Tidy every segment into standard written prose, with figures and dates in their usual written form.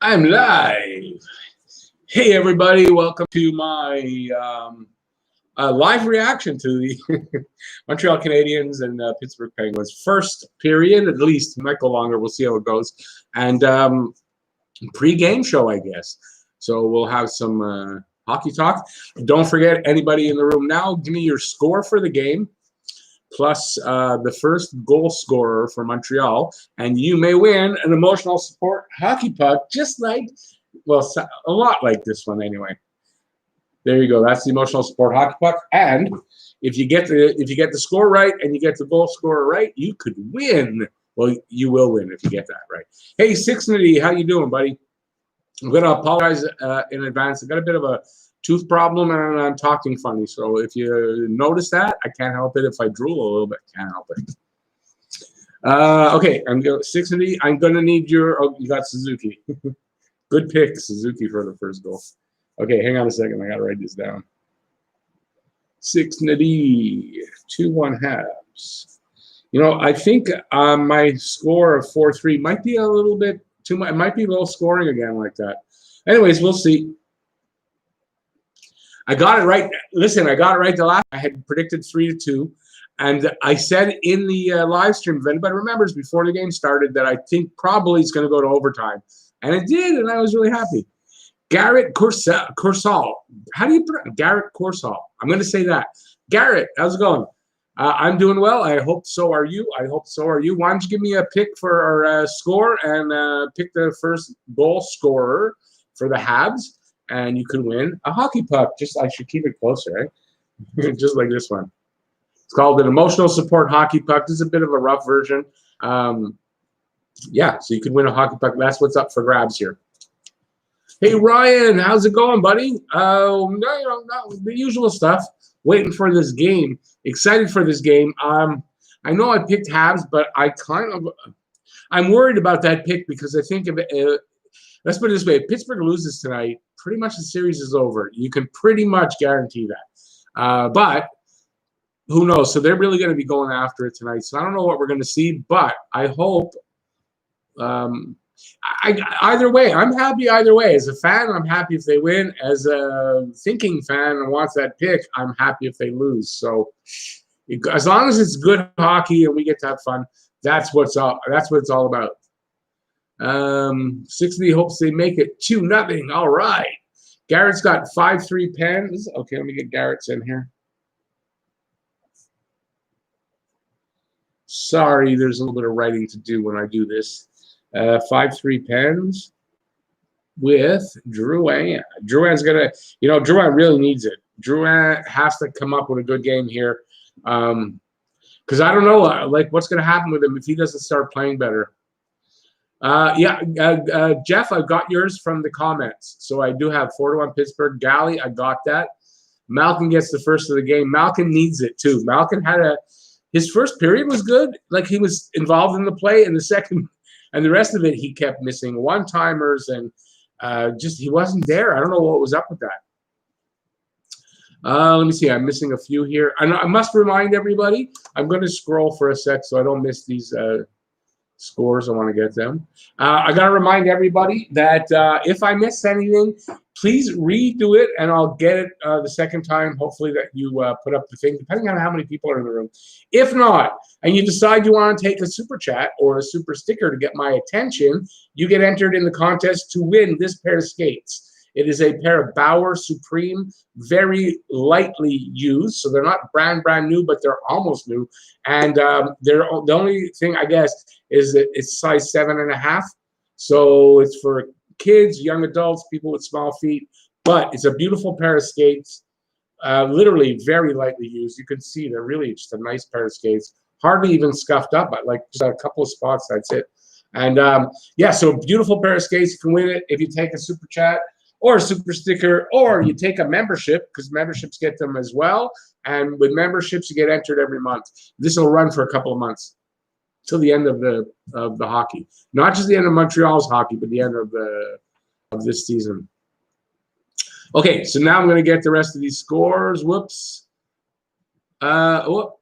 I'm live. Hey, everybody. Welcome to my live reaction to the Montreal Canadiens and Pittsburgh Penguins. First period, at least. Might go longer. We'll see how it goes. And pre-game show, I guess. So we'll have some hockey talk. Don't forget, anybody in the room now, give me your score for the game, plus the first goal scorer for Montreal, and you may win an emotional support hockey puck, just like, well, a lot like this one anyway. There you go. That's the emotional support hockey puck. And if you get the score right and you get the goal scorer right, you could win. Well, you will win if you get that right. Hey, 690, how you doing, buddy? I'm going to apologize in advance. I got a bit of a tooth problem and I'm talking funny. So if you notice that, I can't help it. If I drool a little bit, can't help it. Okay, I'm going 690. I'm going to need your. Oh, you got Suzuki. Good pick, Suzuki, for the first goal. Okay, hang on a second. I got to write this down. 690, 2-1 Habs. You know, I think my score of 4-3 might be a little bit too much. It might be low scoring again like that. Anyways, we'll see. I got it right. Listen, I got it right the last. I had predicted 3-2, and I said in the live stream, if anybody remembers, before the game started, that I think probably it's going to go to overtime, and it did, and I was really happy. Garrett Corsall. How do you pronounce Garrett Corsall? I'm going to say that. Garrett, how's it going? I'm doing well. I hope so are you. I hope so are you. Why don't you give me a pick for our score and pick the first goal scorer for the Habs? And you could win a hockey puck. Just I should keep it closer, right? Just like this one. It's called an emotional support hockey puck. This is a bit of a rough version. Yeah, so you could win a hockey puck. That's what's up for grabs here. Hey, Ryan, how's it going, buddy? No, the usual stuff. Waiting for this game. Excited for this game. I know I picked Habs, but I'm worried about that pick because I think if let's put it this way: if Pittsburgh loses tonight, pretty much the series is over. You can pretty much guarantee that. But who knows? So they're really going to be going after it tonight. So I don't know what we're going to see, but I hope. Either way, I'm happy either way. As a fan, I'm happy if they win. As a thinking fan and wants that pick, I'm happy if they lose. So as long as it's good hockey and we get to have fun, that's what it's all about. 60 hopes they make it 2-0. All right. Garrett's got 5-3 pens. Okay, let me get Garrett's in here. Sorry, there's a little bit of writing to do when I do this. 5-3 pens with Drouin. Drouin's gonna, Drouin really needs it. Drouin has to come up with a good game here, because I don't know, like what's gonna happen with him if he doesn't start playing better. Jeff, I've got yours from the comments. So I do have 4-1 Pittsburgh. Galley, I got that. Malkin gets the first of the game. Malkin needs it too. Malkin had his first period was good, like he was involved in the play, and the second. And the rest of it, he kept missing one-timers and just he wasn't there. I don't know what was up with that. Let me see. I'm missing a few here. I must remind everybody, I'm going to scroll for a sec so I don't miss these scores. I want to get them. I got to remind everybody that if I miss anything, please redo it, and I'll get it the second time, hopefully, that you put up the thing, depending on how many people are in the room. If not, and you decide you want to take a super chat or a super sticker to get my attention, you get entered in the contest to win this pair of skates. It is a pair of Bauer Supreme, very lightly used, so they're not brand new, but they're almost new. And the only thing, I guess, is that it's size 7.5, so it's for kids, young adults, people with small feet. But it's a beautiful pair of skates, literally very lightly used. You can see they're really just a nice pair of skates, hardly even scuffed up, but like just a couple of spots, that's it. And yeah, so a beautiful pair of skates. You can win it if you take a super chat or a super sticker, or you take a membership, because memberships get them as well. And with memberships, you get entered every month. This will run for a couple of months till the end of the hockey. Not just the end of Montreal's hockey, but the end of this season. Okay, so now I'm going to get the rest of these scores. Whoops. Whoop.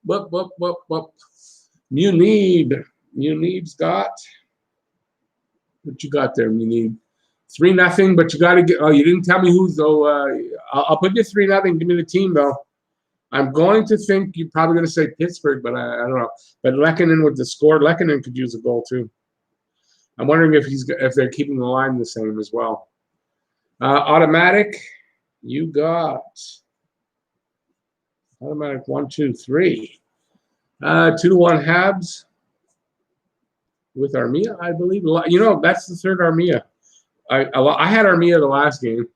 Munib. Munib's got, what you got there, Munib? 3-0, but you got to get. Oh, you didn't tell me who's though. I'll put you 3-0. Give me the team though. I'm going to think you're probably going to say Pittsburgh, but I don't know. But Lehkonen with the score, Lehkonen could use a goal too. I'm wondering if they're keeping the line the same as well. Automatic, you got automatic 1, 2, 3. 2-1 Habs with Armia, I believe. You know, that's the third Armia. I had Armia the last game.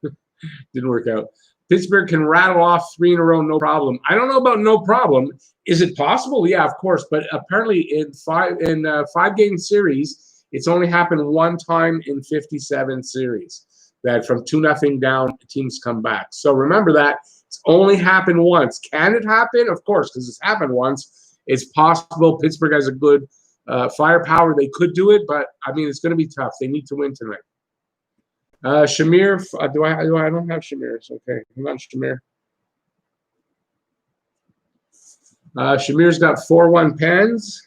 Didn't work out. Pittsburgh can rattle off 3 in a row, no problem. I don't know about no problem. Is it possible? Yeah, of course. But apparently in 5-game series, it's only happened one time in 57 series that from 2-0 down, teams come back. So remember that. It's only happened once. Can it happen? Of course, because it's happened once. It's possible. Pittsburgh has a good firepower. They could do it, but, I mean, it's going to be tough. They need to win tonight. Shamir, I don't have Shamir's. Okay, hang on, Shamir. Shamir's got 4-1 Pens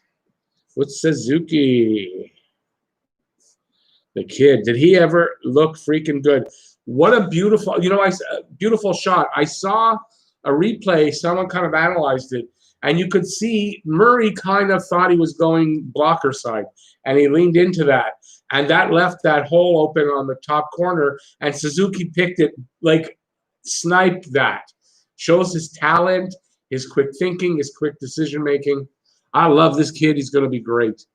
with Suzuki. The kid, did he ever look freaking good? What a beautiful, beautiful shot. I saw a replay. Someone kind of analyzed it, and you could see Murray kind of thought he was going blocker side, and he leaned into that. And that left that hole open on the top corner, and Suzuki picked it, like, sniped that. Shows his talent, his quick thinking, his quick decision-making. I love this kid. He's going to be great.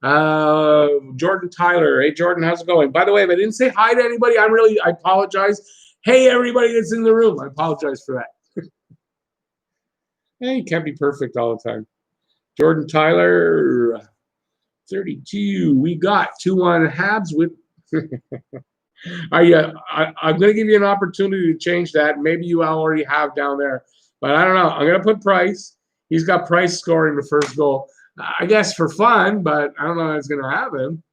Jordan Tyler. Hey, Jordan, how's it going? By the way, if I didn't say hi to anybody, I apologize. Hey, everybody that's in the room, I apologize for that. Hey, you can't be perfect all the time. Jordan Tyler... 32. We got 2-1 Habs with. I'm going to give you an opportunity to change that. Maybe you already have down there, but I don't know. I'm going to put Price. He's got Price scoring the first goal. I guess for fun, but I don't know if it's going to happen.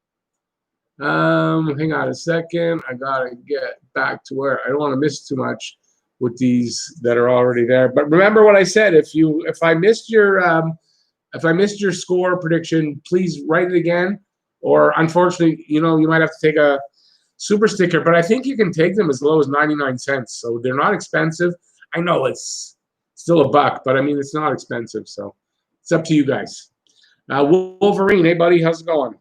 Hang on a second. I got to get back to where I don't want to miss too much with these that are already there. But remember what I said. If I missed your score prediction, please write it again. Or unfortunately, you might have to take a super sticker. But I think you can take them as low as 99 cents. So they're not expensive. I know it's still $1, but I mean, it's not expensive. So it's up to you guys. Wolverine, hey, buddy, how's it going?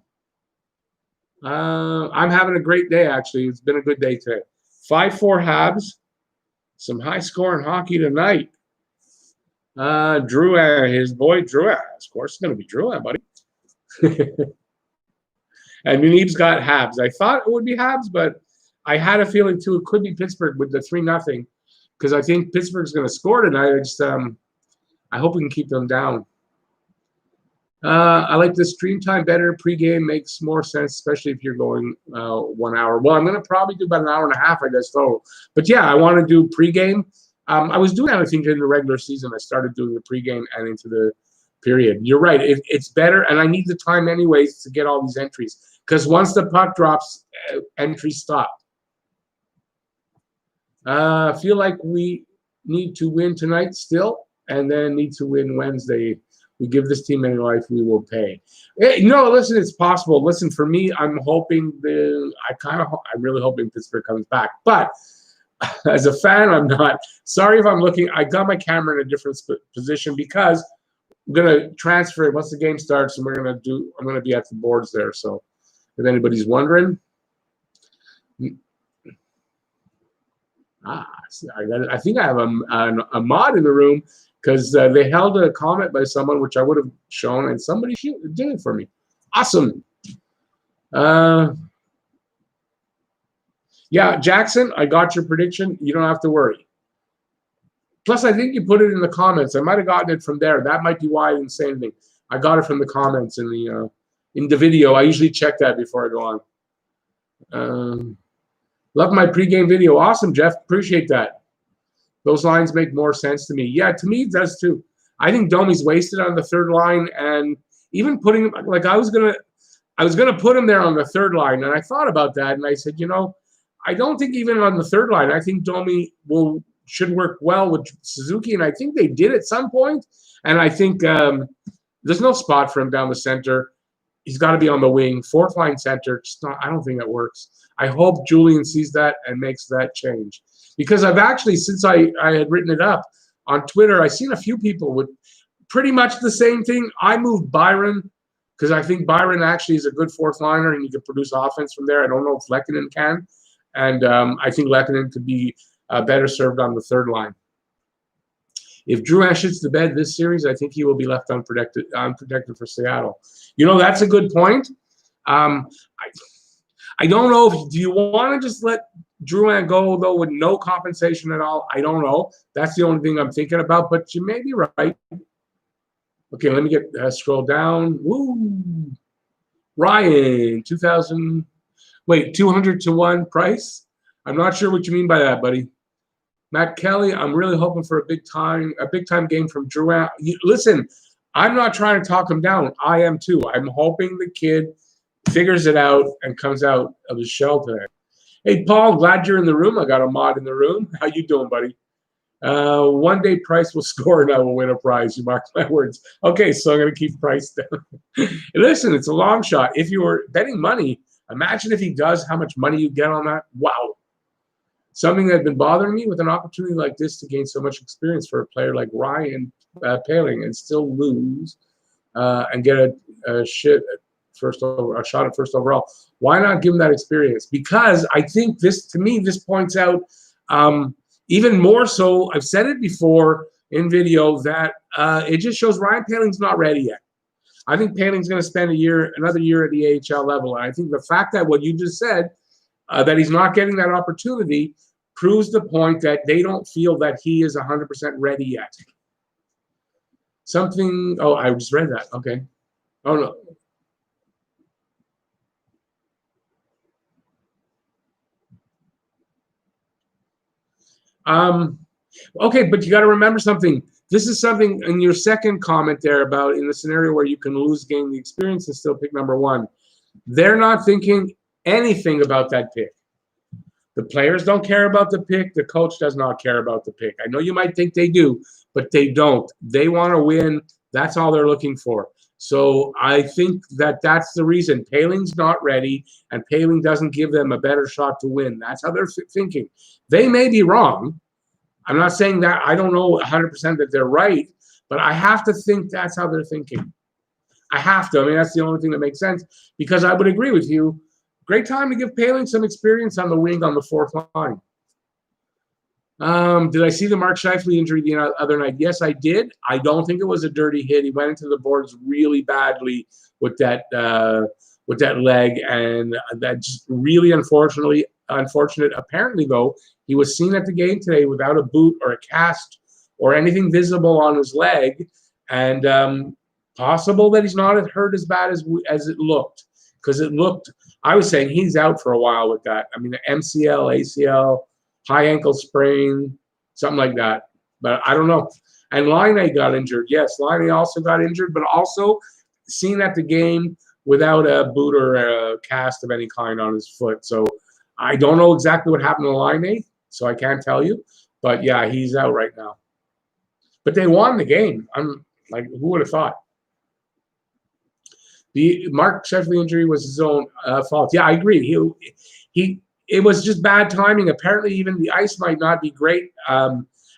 I'm having a great day, actually. It's been a good day today. 5-4 Habs. Some high-scoring hockey tonight. Drew, his boy Drew. Of course, it's going to be Drew, buddy. And Munib's got Habs. I thought it would be Habs, but I had a feeling too it could be Pittsburgh with the 3-0 because I think Pittsburgh's going to score tonight. I hope we can keep them down. I like the stream time better. Pre-game makes more sense, especially if you're going 1 hour. Well, I'm going to probably do about an hour and a half, I guess, though. But yeah, I want to do pre-game. I was doing that, I think, in the regular season. I started doing the pregame and into the period. You're right. It's better, and I need the time anyways to get all these entries. Because once the puck drops, entries stop. I feel like we need to win tonight still, and then need to win Wednesday. We give this team any life, we will pay. Hey, no, listen, it's possible. Listen, for me, I'm really hoping Pittsburgh comes back. But as a fan, I'm not. Sorry if I'm looking. I got my camera in a different position because I'm going to transfer it once the game starts, and I'm going to be at the boards there. So if anybody's wondering. I think I have a mod in the room because they held a comment by someone, which I would have shown, and somebody did it for me. Awesome. Yeah, Jackson, I got your prediction. You don't have to worry. Plus, I think you put it in the comments. I might have gotten it from there. That might be why I didn't say anything. I got it from the comments in the video. I usually check that before I go on. Love my pregame video. Awesome, Jeff. Appreciate that. Those lines make more sense to me. Yeah, to me it does too. I think Domi's wasted on the third line, and even putting him like I was gonna put him there on the third line, and I thought about that, and I said, I don't think even on the third line. I think Domi should work well with Suzuki, and I think they did at some point. And I think there's no spot for him down the center. He's got to be on the wing, fourth line center. Just not, I don't think that works. I hope Julian sees that and makes that change. Because I've actually, since I had written it up on Twitter, I've seen a few people with pretty much the same thing. I moved Byron because I think Byron actually is a good fourth liner and he can produce offense from there. I don't know if Lehkonen can. And I think Lehkonen could be better served on the third line. If Drouin shits the bed this series, I think he will be left unprotected for Seattle. You know, that's a good point. I don't know if do you want to just let Drouin go, though, with no compensation at all? I don't know. That's the only thing I'm thinking about, but you may be right. Okay, let me get scroll down. Woo! Ryan, 200 to 1 price? I'm not sure what you mean by that, buddy. Matt Kelly, I'm really hoping for a big time game from Drouin. Listen, I'm not trying to talk him down. I am too. I'm hoping the kid figures it out and comes out of his shell today. Hey, Paul, glad you're in the room. I got a mod in the room. How you doing, buddy? One day Price will score and I will win a prize. You mark my words. Okay, so I'm going to keep Price down. Listen, it's a long shot. If you were betting money, imagine if he does, how much money you get on that. Wow. Something that had been bothering me with an opportunity like this to gain so much experience for a player like Ryan Poehling and still lose and get a shot at first overall. Why not give him that experience? Because I think this, to me, this points out even more so. I've said it before in video that it just shows Ryan Poehling's not ready yet. I think Poehling's going to spend another year at the AHL level. And I think the fact that what you just said, that he's not getting that opportunity, proves the point that they don't feel that he is 100% ready yet. Oh, I just read that. Okay. Oh, no. Okay, but you got to remember something. This is something in your second comment there about in the scenario where you can gain the experience and still pick number one. They're not thinking anything about that pick. The players don't care about the pick. The coach does not care about the pick. I know you might think they do, but they don't. They want to win. That's all they're looking for. So I think that that's the reason. Poehling's not ready, and Poehling doesn't give them a better shot to win. That's how they're thinking. They may be wrong. I'm not saying that. I don't know 100% that they're right, but I have to think that's how they're thinking. I have to. I mean, that's the only thing that makes sense, because I would agree with you. Great time to give Poehling some experience on the wing on the fourth line. Did I see the Mark Scheifele injury the other night? Yes, I did. I don't think it was a dirty hit. He went into the boards really badly with that leg, and that just really unfortunate. Apparently, though, he was seen at the game today without a boot or a cast or anything visible on his leg, and possible that he's not hurt as bad as it looked, because it looked. I was saying he's out for a while with that. I mean, the MCL, ACL, high ankle sprain, something like that. But I don't know. And Laine got injured. Yes, Laine also got injured, but also seen at the game without a boot or a cast of any kind on his foot. So I don't know exactly what happened to Laine, so I can't tell you. But, yeah, he's out right now. But they won the game. I'm like, who would have thought? The Mark Scheifele injury was his own fault. Yeah, I agree. It was just bad timing. Apparently, even the ice might not be great. I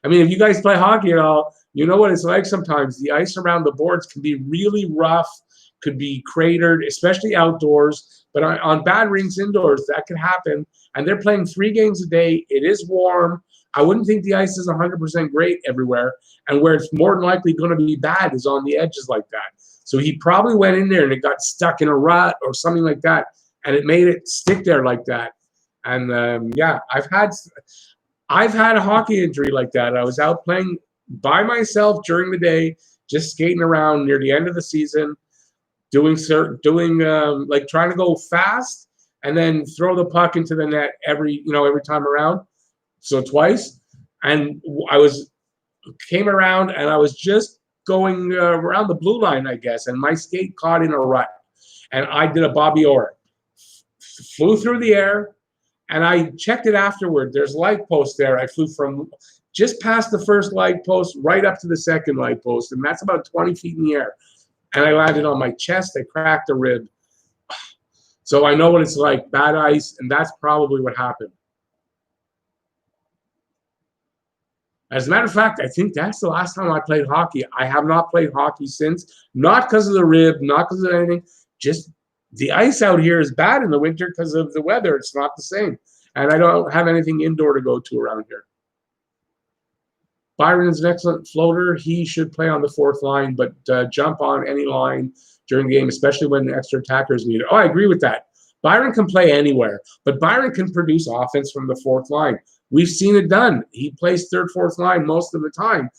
mean, if you guys play hockey at all, you know what it's like sometimes. The ice around the boards can be really rough, could be cratered, especially outdoors. But on bad rinks indoors, that could happen. And they're playing 3 games a day. It is warm. I wouldn't think the ice is 100% great everywhere. And where it's more than likely going to be bad is on the edges like that. So he probably went in there and it got stuck in a rut or something like that, and it made it stick there like that. And yeah, I've had a hockey injury like that. I was out playing by myself during the day, just skating around near the end of the season, doing like trying to go fast and then throw the puck into the net every time around, so twice. And came around and I was just going around the blue line, I guess, and my skate caught in a rut, and I did a Bobby Orr, flew through the air, and I checked it afterward. There's light posts there. I flew from just past the first light post right up to the second light post, and that's about 20 feet in the air, and I landed on my chest. I cracked a rib. So I know what it's like, bad ice, and that's probably what happened. As a matter of fact, I think that's the last time I played hockey. I have not played hockey since, not because of the rib, not because of anything, just the ice out here is bad in the winter because of the weather. It's not the same. And I don't have anything indoor to go to around here. Byron's an excellent floater. He should play on the fourth line, but jump on any line during the game, especially when extra attackers need it. Oh, I agree with that. Byron can play anywhere, but Byron can produce offense from the fourth line. We've seen it done. He plays third, fourth line most of the time.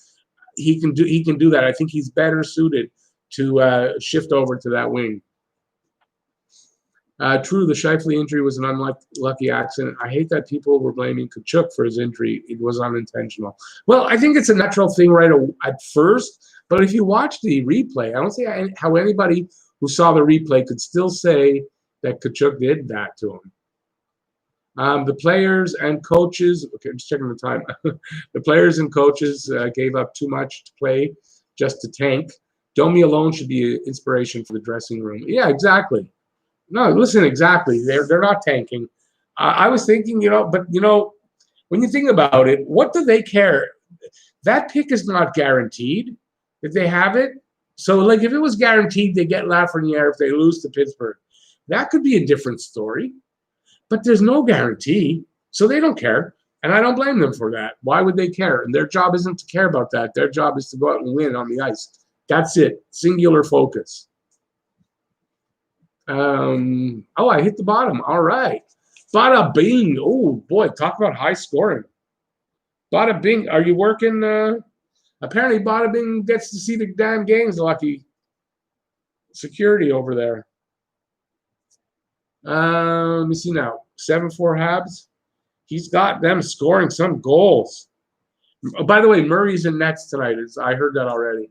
He can do that. I think he's better suited to shift over to that wing. True, the Scheifele injury was an unlucky accident. I hate that people were blaming Tkachuk for his injury. It was unintentional. Well, I think it's a natural thing right at first, but if you watch the replay, I don't see how anybody who saw the replay could still say that Tkachuk did that to him. The players and coaches, okay, I'm just checking the time. The players and coaches gave up too much to play just to tank. Domi alone should be an inspiration for the dressing room. Yeah, exactly. No, listen, exactly. They're not tanking. I was thinking, but when you think about it, what do they care? That pick is not guaranteed if they have it. So, like, if it was guaranteed they get Lafreniere if they lose to Pittsburgh, that could be a different story. But there's no guarantee, so they don't care. And I don't blame them for that. Why would they care? And their job isn't to care about that. Their job is to go out and win on the ice. That's it. Singular focus. Oh, I hit the bottom. All right. Bada bing. Oh, boy. Talk about high scoring. Bada bing. Are you working? Apparently, Bada bing gets to see the damn games. Lucky security over there. Let me see now. 7-4 Habs. He's got them scoring some goals. Oh, by the way, Murray's in nets tonight. I heard that already.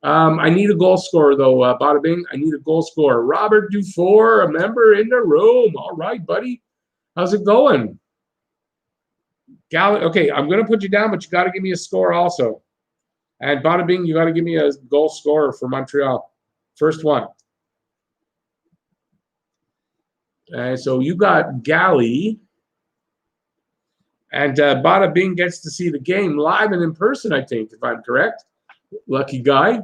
I need a goal scorer, though, Bada Bing. I need a goal scorer. Robert Dufour, a member in the room. All right, buddy. How's it going? Okay, I'm going to put you down, but you got to give me a score also. And Bada Bing, you got to give me a goal scorer for Montreal. First one. And so you got Galley. And Bada Bing gets to see the game live and in person, I think, if I'm correct. Lucky guy.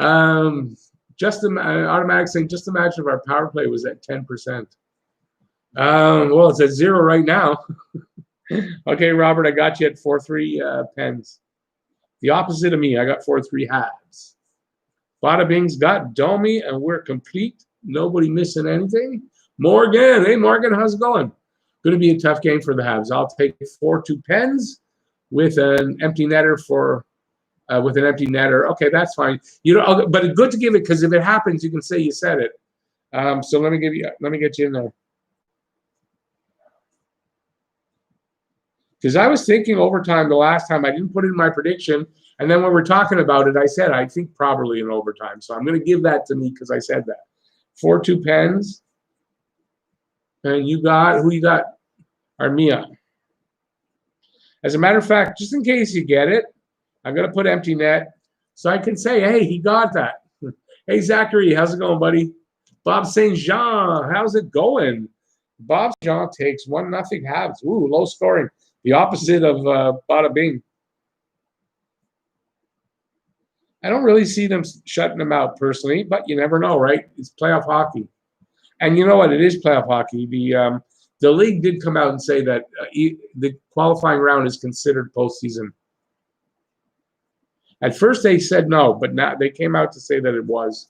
Automatic saying, just imagine if our power play was at 10%. Well, it's at 0 right now. Okay, Robert, I got you at 4-3 Pens. The opposite of me. I got 4-3 Habs. Bada Bing's got Domi, and we're complete. Nobody missing anything. Morgan. Hey, Morgan, how's it going? Going to be a tough game for the Habs. I'll take 4-2 Pens with an empty netter for with an empty netter. Okay, that's fine. But good to give it because if it happens, you can say you said it. So let me get you in there. Because I was thinking overtime the last time. I didn't put it in my prediction, and then when we're talking about it, I said I think probably in overtime. So I'm going to give that to me because I said that. 4-2 Pens. And who you got? Armia. As a matter of fact, just in case you get it, I'm going to put empty net so I can say, hey, he got that. Hey, Zachary, how's it going, buddy? Bob St. Jean, how's it going? Bob St. Jean takes 1-0 Habs. Ooh, low scoring. The opposite of Bada Bing. I don't really see them shutting them out personally, but you never know, right? It's playoff hockey. And you know what? It is playoff hockey. The league did come out and say that the qualifying round is considered postseason. At first they said no, but now they came out to say that it was.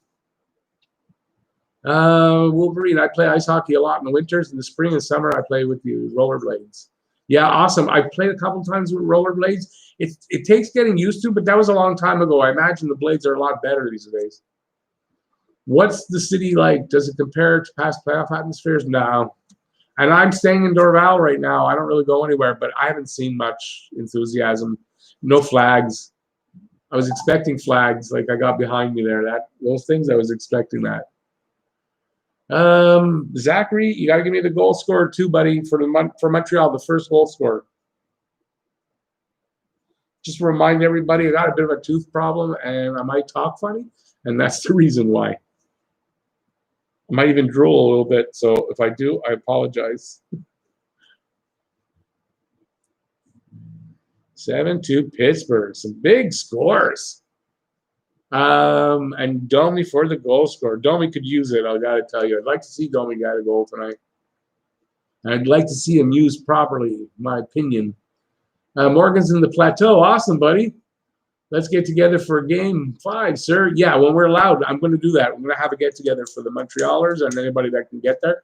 Wolverine, I play ice hockey a lot in the winters. In the spring and summer, I play with the rollerblades. Yeah, awesome. I've played a couple times with rollerblades. It takes getting used to, but that was a long time ago. I imagine the blades are a lot better these days. What's the city like? Does it compare to past playoff atmospheres? No. And I'm staying in Dorval right now. I don't really go anywhere, but I haven't seen much enthusiasm. No flags. I was expecting flags, like I got behind me there. Those things, I was expecting that. Zachary, you got to give me the goal scorer too, buddy, for Montreal, the first goal scorer. Just remind everybody, I got a bit of a tooth problem, and I might talk funny, and that's the reason why. I might even drool a little bit. So if I do, I apologize. 7-2 Pittsburgh. Some big scores. And Domi for the goal scorer. Domi could use it, I got to tell you. I'd like to see Domi get a goal tonight. I'd like to see him used properly, in my opinion. Morgan's in the plateau. Awesome, buddy. Let's get together for game 5, sir. Yeah, when we're allowed, I'm going to do that. I'm going to have a get-together for the Montrealers and anybody that can get there.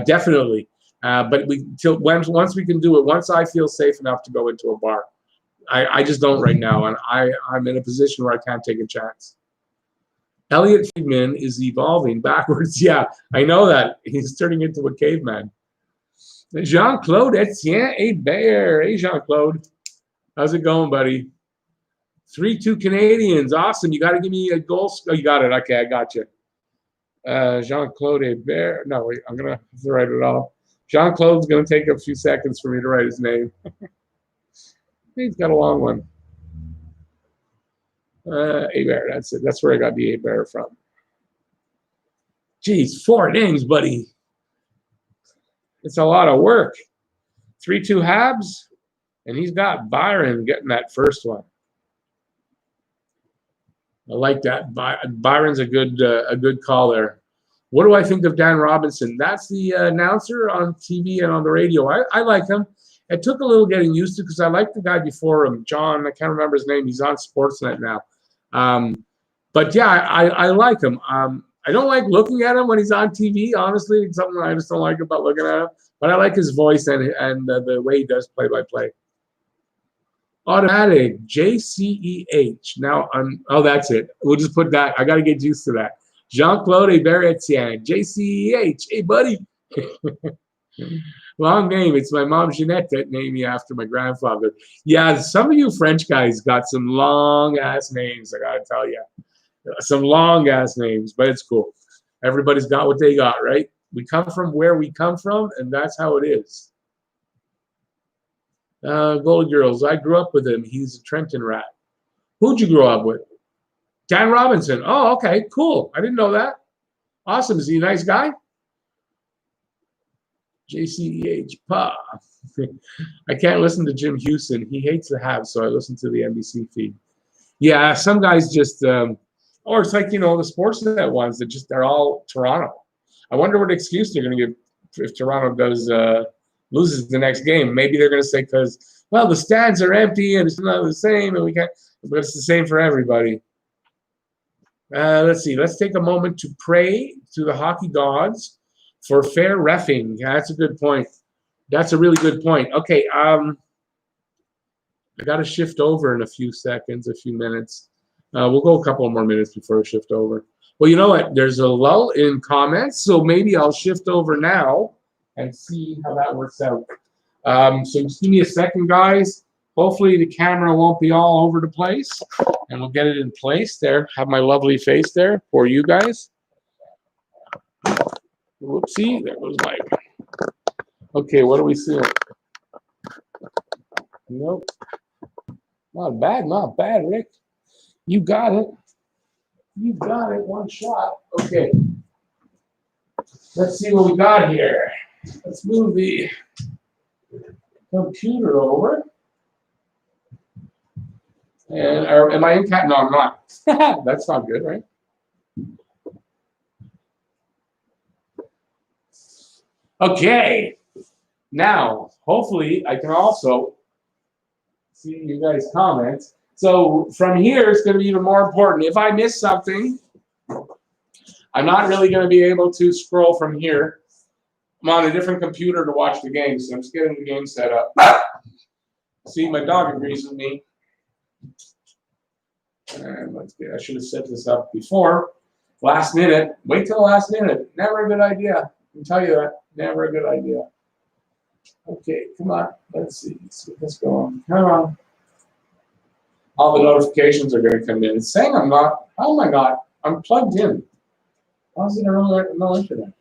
Definitely. But once we can do it, once I feel safe enough to go into a bar. I just don't right now, and I'm in a position where I can't take a chance. Elliot Friedman is evolving backwards. Yeah, I know that. He's turning into a caveman. Jean-Claude Etienne Hébert. Hey, Jean-Claude. How's it going, buddy? 3-2 Canadiens. Awesome. You got to give me a goal. Oh, you got it. Okay, I got you. Jean-Claude Hébert. No, wait. I'm going to have to write it all. Jean-Claude's going to take a few seconds for me to write his name. He's got a long one. Hébert. That's it. That's where I got the Hébert from. Geez, 4 names, buddy. It's a lot of work. 3-2 Habs, and he's got Byron getting that first one. I like that. Byron's a good call there. What do I think of Dan Robinson? That's the announcer on TV and on the radio. I like him. It took a little getting used to because I liked the guy before him, John. I can't remember his name. He's on Sportsnet now. But yeah, I like him. I don't like looking at him when he's on TV, honestly. It's something I just don't like about looking at him. But I like his voice and the way he does play-by-play. Automatic, JCEH. Now, oh, that's it. We'll just put that. I got to get used to that. Jean-Claude Hébert-Etienne, JCEH. Hey, buddy. Long name. It's my mom, Jeanette, that named me after my grandfather. Yeah, some of you French guys got some long-ass names, I got to tell you. Some long-ass names, but it's cool. Everybody's got what they got, right? We come from where we come from, and that's how it is. Gold Girls, I grew up with him. He's a Trenton rat. Who'd you grow up with? Dan Robinson. Oh, okay, cool. I didn't know that. Awesome. Is he a nice guy? JCEH, pa. I can't listen to Jim Houston. He hates the Habs, so I listen to the NBC feed. Yeah, some guys just... or it's like, you know, the Sportsnet ones that just, they're all Toronto. I wonder what excuse they're going to give if Toronto does loses the next game. Maybe they're going to say, because, well, the stands are empty and it's not the same and we can't, but it's the same for everybody. Let's see. Let's take a moment to pray to the hockey gods for fair reffing. Yeah, that's a good point. That's a really good point. Okay, I got to shift over in a few seconds, a few minutes. We'll go a couple more minutes before I shift over. Well, you know what? There's a lull in comments, so maybe I'll shift over now and see how that works out. So just give me a second, guys. Hopefully the camera won't be all over the place, and we'll get it in place there. Have my lovely face there for you guys. Whoopsie, there goes my... Okay, what do we see? Nope. Not bad, Rick. You got it. You got it. One shot. Okay. Let's see what we got here. Let's move the computer over. And am I in cat? No, I'm not. That's not good, right? Okay. Now, hopefully, I can also see you guys' comments. So from here, it's going to be even more important. If I miss something, I'm not really going to be able to scroll from here. I'm on a different computer to watch the game, so I'm just getting the game set up. See, my dog agrees with me. And let's get, I should have set this up before. Last minute. Wait till the last minute. Never a good idea. I can tell you that. Never a good idea. Okay, come on. Let's see. Let's get this going. Come on. All the notifications are going to come in. It's saying I'm not. Oh my God. I'm plugged in. Why is there no internet?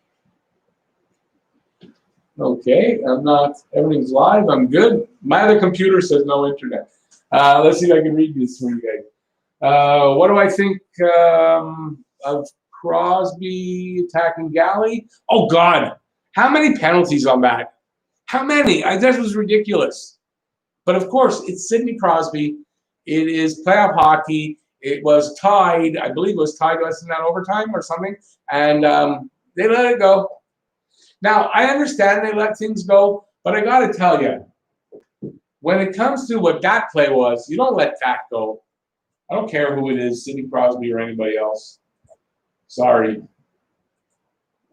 Okay, I'm not. Everything's live. I'm good. My other computer says no internet. Let's see if I can read this for you guys. What do I think of Crosby attacking Galley. Oh, God. How many penalties on that? How many? That was ridiculous. But, of course, it's Sidney Crosby. It is playoff hockey. It was tied. I believe it was tied to us in that overtime or something. And they let it go. Now, I understand they let things go. But I got to tell you, when it comes to what that play was, you don't let that go. I don't care who it is, Sidney Crosby or anybody else. Sorry.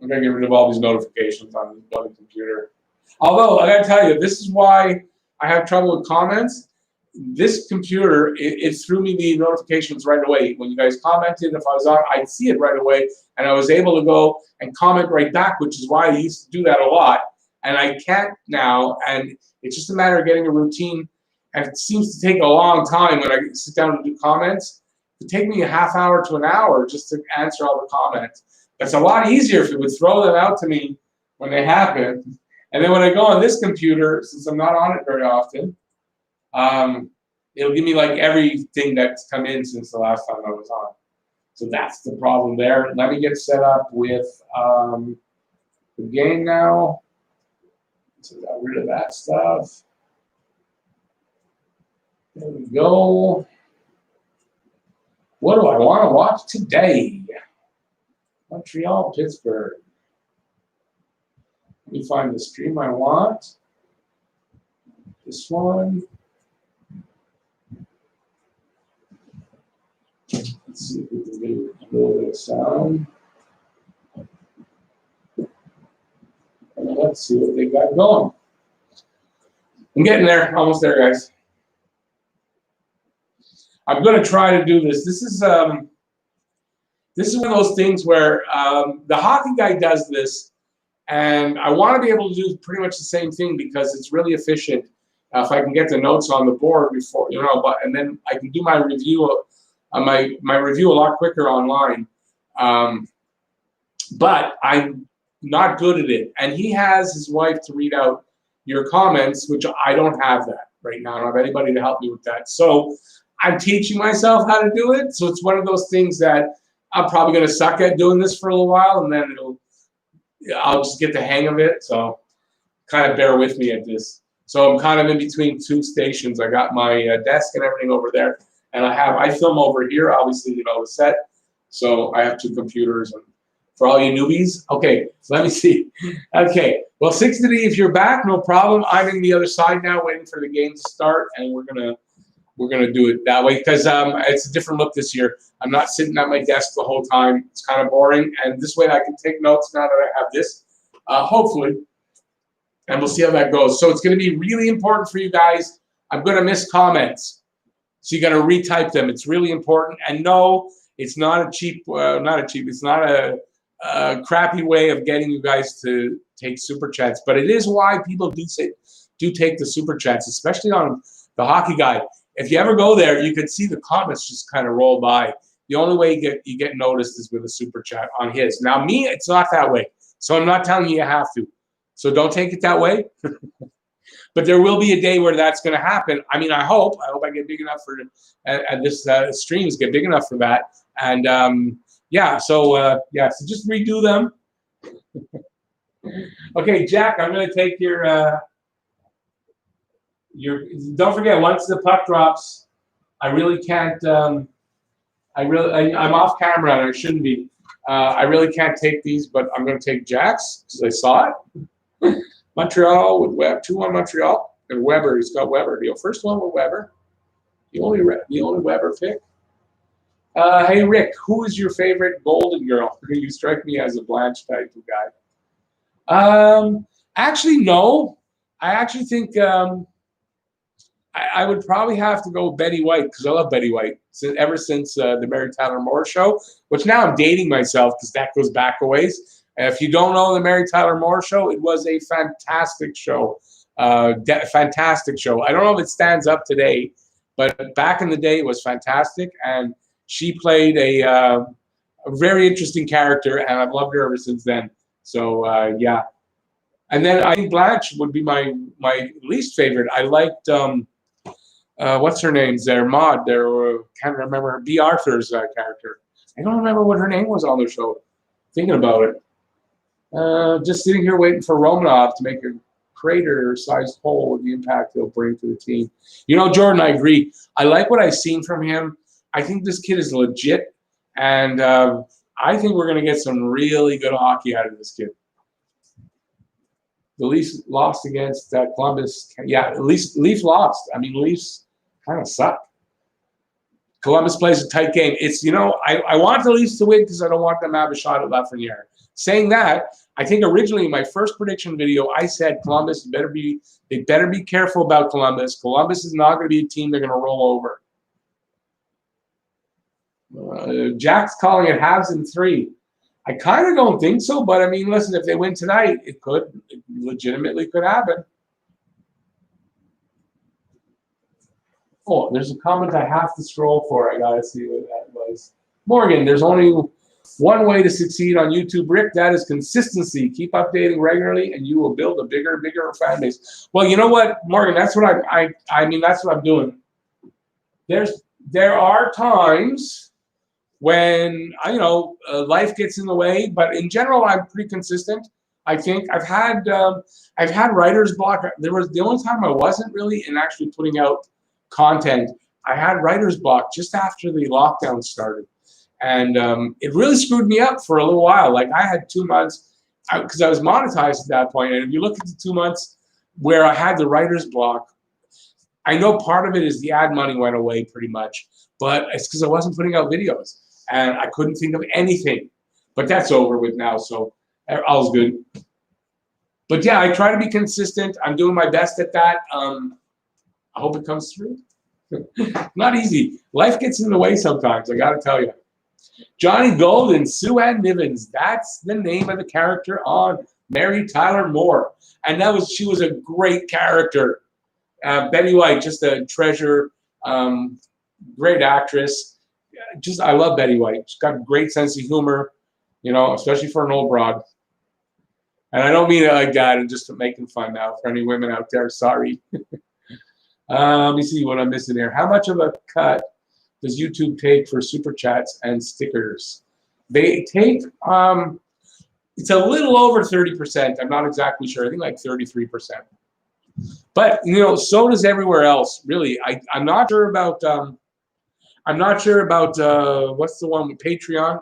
I'm going to get rid of all these notifications on the bloody computer. Although, I got to tell you, this is why I have trouble with comments. This computer, it threw me the notifications right away. When you guys commented, if I was on, I'd see it right away. And I was able to go and comment right back, which is why I used to do that a lot. And I can't now. And it's just a matter of getting a routine. And it seems to take a long time when I sit down to do comments. It would take me a half hour to an hour just to answer all the comments. It's a lot easier if it would throw them out to me when they happen. And then when I go on this computer, since I'm not on it very often, it'll give me like everything that's come in since the last time I was on. So that's the problem there. Let me get set up with the game now. So got rid of that stuff. There we go. What do I want to watch today? Montreal Pittsburgh. Let me find the stream I want. This one. Let's see if we can get a little bit of sound. And let's see what they got going. I'm getting there. Almost there, guys. I'm going to try to do this. This is one of those things where the hockey guy does this, and I want to be able to do pretty much the same thing because it's really efficient. If I can get the notes on the board before, and then I can do my review, my review a lot quicker online. But I'm not good at it, and he has his wife to read out your comments, which I don't have that right now. I don't have anybody to help me with that. So I'm teaching myself how to do it. So it's one of those things that I'm probably going to suck at doing this for a little while, and then I'll just get the hang of it. So kind of bear with me at this. So I'm kind of in between two stations. I got my desk and everything over there, and I film over here, obviously, the set. So I have two computers. And for all you newbies, okay, so let me see. Okay, well, 60 if you're back, no problem. I'm in the other side now, waiting for the game to start, and we're gonna do it that way because it's a different look this year. I'm not sitting at my desk the whole time. It's kind of boring, and this way I can take notes now that I have this, hopefully, and we'll see how that goes. So it's going to be really important for you guys. I'm going to miss comments, so you got to retype them. It's really important. And no, it's not a cheap. It's not a crappy way of getting you guys to take super chats, but it is why people do take the super chats, especially on the hockey guide. If you ever go there, you can see the comments just kind of roll by. The only way you get noticed is with a super chat on his. Now, me, it's not that way. So I'm not telling you you have to. So don't take it that way. But there will be a day where that's going to happen. I mean, I hope I get big enough for and this streams get big enough for that. And so just redo them. Okay, Jack, I'm going to take your don't forget, once the puck drops, I really can't. I'm off camera and I shouldn't be. I really can't take these, but I'm going to take Jack's because I saw it. Montreal with Webb, 2-1 Montreal, and Weber. He's got Weber. The first one with Weber. The only Weber pick. Hey Rick, who is your favorite Golden Girl? You strike me as a Blanche type of guy. Actually, no. I actually think. I would probably have to go with Betty White because I love Betty White ever since the Mary Tyler Moore Show, which now I'm dating myself because that goes back a ways. If you don't know the Mary Tyler Moore Show, it was a fantastic show. Fantastic show. I don't know if it stands up today, but back in the day it was fantastic. And she played a very interesting character, and I've loved her ever since then. So, yeah. And then I think Blanche would be my least favorite. I liked... what's her name there? Maud. There, can't remember. B. Arthur's character. I don't remember what her name was on the show. Thinking about it. Just sitting here waiting for Romanov to make a crater-sized hole with the impact he'll bring to the team. You know, Jordan, I agree. I like what I've seen from him. I think this kid is legit, and I think we're going to get some really good hockey out of this kid. The Leafs lost against Columbus. Yeah, at least Leafs lost. I mean, Leafs kind of suck. Columbus plays a tight game. It's, you know, I want the Leafs to win because I don't want them to have a shot at Lafreniere. Saying that, I think originally in my first prediction video, I said Columbus they better be careful about Columbus. Columbus is not going to be a team they're going to roll over. Jack's calling it Habs in 3. I kind of don't think so, but I mean, listen, if they win tonight, it legitimately could happen. Oh, there's a comment I have to scroll for. I gotta see what that was. Morgan, there's only one way to succeed on YouTube, Rick. That is consistency. Keep updating regularly, and you will build a bigger fan base. Well, you know what, Morgan? That's what I mean. That's what I'm doing. There are times when life gets in the way, but in general, I'm pretty consistent. I think I've had writer's block. There was the only time I wasn't really in actually putting out content. I had writer's block just after the lockdown started, and it really screwed me up for a little while. Like I had 2 months because I was monetized at that point, and if you look at the 2 months where I had the writer's block, I know part of it is the ad money went away pretty much, but it's because I wasn't putting out videos and I couldn't think of anything. But that's over with now, so all's good. But yeah, I try to be consistent. I'm doing my best at that. I hope it comes through. Not easy. Life gets in the way sometimes, I got to tell you. Johnny Gold and Sue Ann Nivens. That's the name of the character on Mary Tyler Moore. And she was a great character. Betty White, just a treasure. Great actress. I love Betty White. She's got a great sense of humor, especially for an old broad. And I don't mean it like that and just making fun now for any women out there. Sorry. Let me see what I'm missing here. How much of a cut does YouTube take for super chats and stickers? They take, it's a little over 30%. I'm not exactly sure. I think like 33%. But, so does everywhere else, really. I'm not sure about, what's the one with Patreon.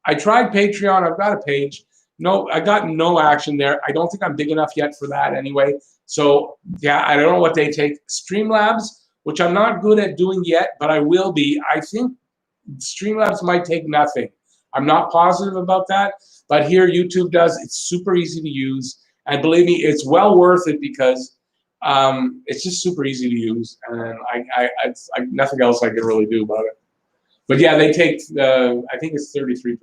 I tried Patreon. I've got a page. No, I got no action there. I don't think I'm big enough yet for that anyway. So, yeah, I don't know what they take. Streamlabs, which I'm not good at doing yet, but I will be. I think Streamlabs might take nothing. I'm not positive about that, but here YouTube does. It's super easy to use. And believe me, it's well worth it because it's just super easy to use. And I nothing else I can really do about it. But yeah, they take, I think it's 33%.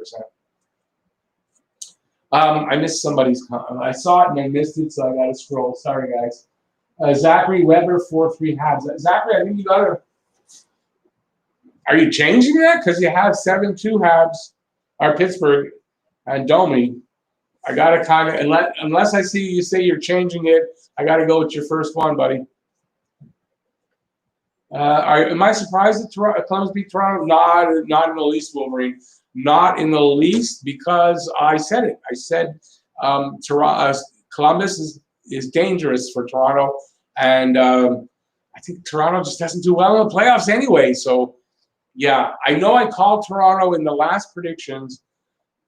I missed somebody's comment. I saw it and I missed it, so I got to scroll. Sorry, guys. Zachary Weber, 4-3 Habs. Zachary, I think you got to. Are you changing that? Because you have 7-2 Habs, or Pittsburgh, and Domi. I got to kind of, unless I see you say you're changing it, I got to go with your first one, buddy. Am I surprised that Columbus beat Toronto? Not in the least, Wolverine. Not in the least, because I said it. I said Columbus is dangerous for Toronto, and I think Toronto just doesn't do well in the playoffs anyway. So, yeah, I know I called Toronto in the last predictions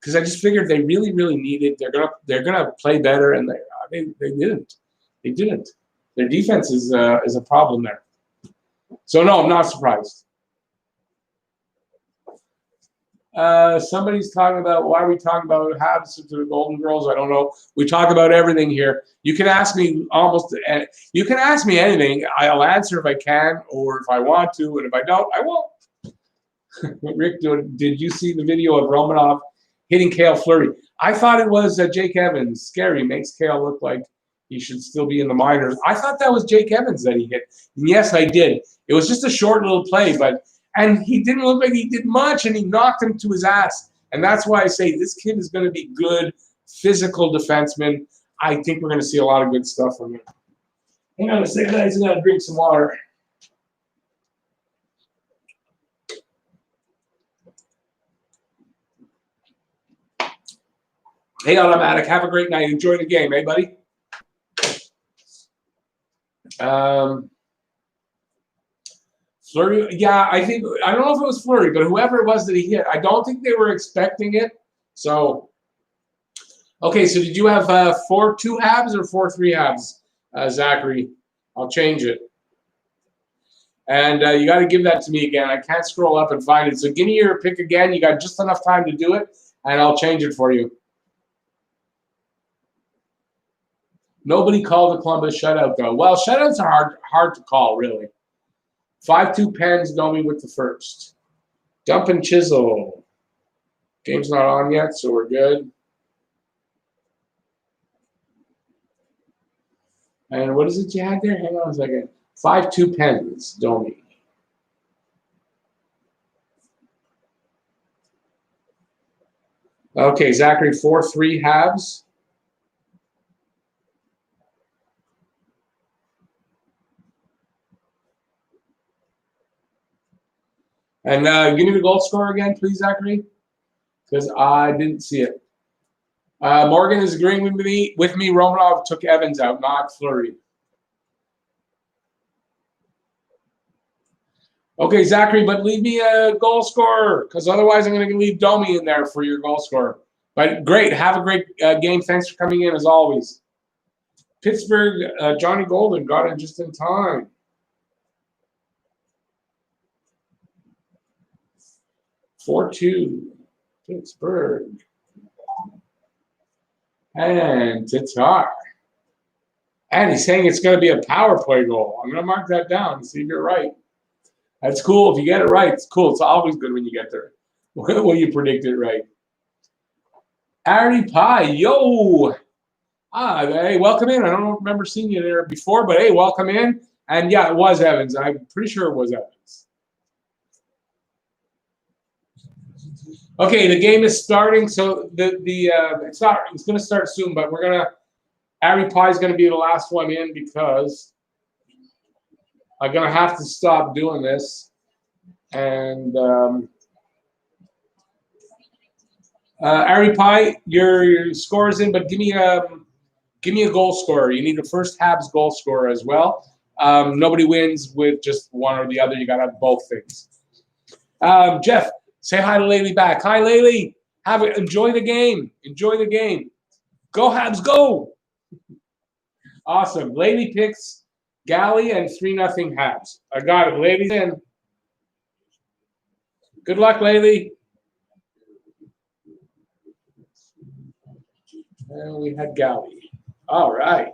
because I just figured they really, really need it. They're gonna play better, and they didn't. They didn't. Their defense is a problem there. So no, I'm not surprised. Somebody's talking about why are we talking about Habs to the Golden Girls. I don't know. We talk about everything here. You can ask me you can ask me anything. I'll answer if I can or if I want to, and if I don't, I won't. Rick, did you see the video of Romanov hitting Cale Fleury? I thought it was Jake Evans. Scary. Makes Cale look like he should still be in the minors. I thought that was Jake Evans that he hit. And yes, I did. It was just a short little play, and he didn't look like he did much, and he knocked him to his ass. And that's why I say this kid is going to be good, physical defenseman. I think we're going to see a lot of good stuff from him. Hang on a second, guys. I'm going to drink some water. Hey, Automatic, have a great night. Enjoy the game, eh, buddy? Fleury, yeah, I don't know if it was Fleury, but whoever it was that he hit, I don't think they were expecting it. So, okay, so did you have 4-2 Habs or 4-3 Habs, Zachary? I'll change it. And you got to give that to me again. I can't scroll up and find it. So give me your pick again. You got just enough time to do it, and I'll change it for you. Nobody called the Columbus shutout, though. Well, shutouts are hard to call, really. 5-2 Pens, Domi with the first. Dump and Chisel. Game's not on yet, so we're good. And what is it you had there? Hang on a second. 5-2 Pens, Domi. Okay, Zachary, 4-3 Habs. And give me the goal scorer again, please, Zachary, because I didn't see it. Morgan is agreeing with me. Romanov took Evans out, not Fleury. Okay, Zachary, but leave me a goal scorer, because otherwise I'm going to leave Domi in there for your goal scorer. But great. Have a great game. Thanks for coming in, as always. Pittsburgh, Johnny Golden got in just in time. (4-2) Pittsburgh. And Tatar. And he's saying it's going to be a power play goal. I'm going to mark that down and see if you're right. That's cool. If you get it right, it's cool. It's always good when you get there. When you predict it right. Ari Pie, yo. Hey, welcome in. I don't remember seeing you there before, but hey, welcome in. And yeah, it was Evans. I'm pretty sure it was Evans. Okay, the game is starting. So it's going to start soon, but Ari Pie is going to be the last one in because I'm going to have to stop doing this. And Ari Pie, your score is in, but give me a goal scorer. You need the first Habs goal scorer as well. Nobody wins with just one or the other. You got to have both things. Jeff, say hi to Laylee back. Hi, Laylee. Enjoy the game. Enjoy the game. Go Habs, go. Awesome. Laylee picks Galley and 3-0 Habs. I got it. Laylee's in. Good luck, Laylee. And we had Galley. All right.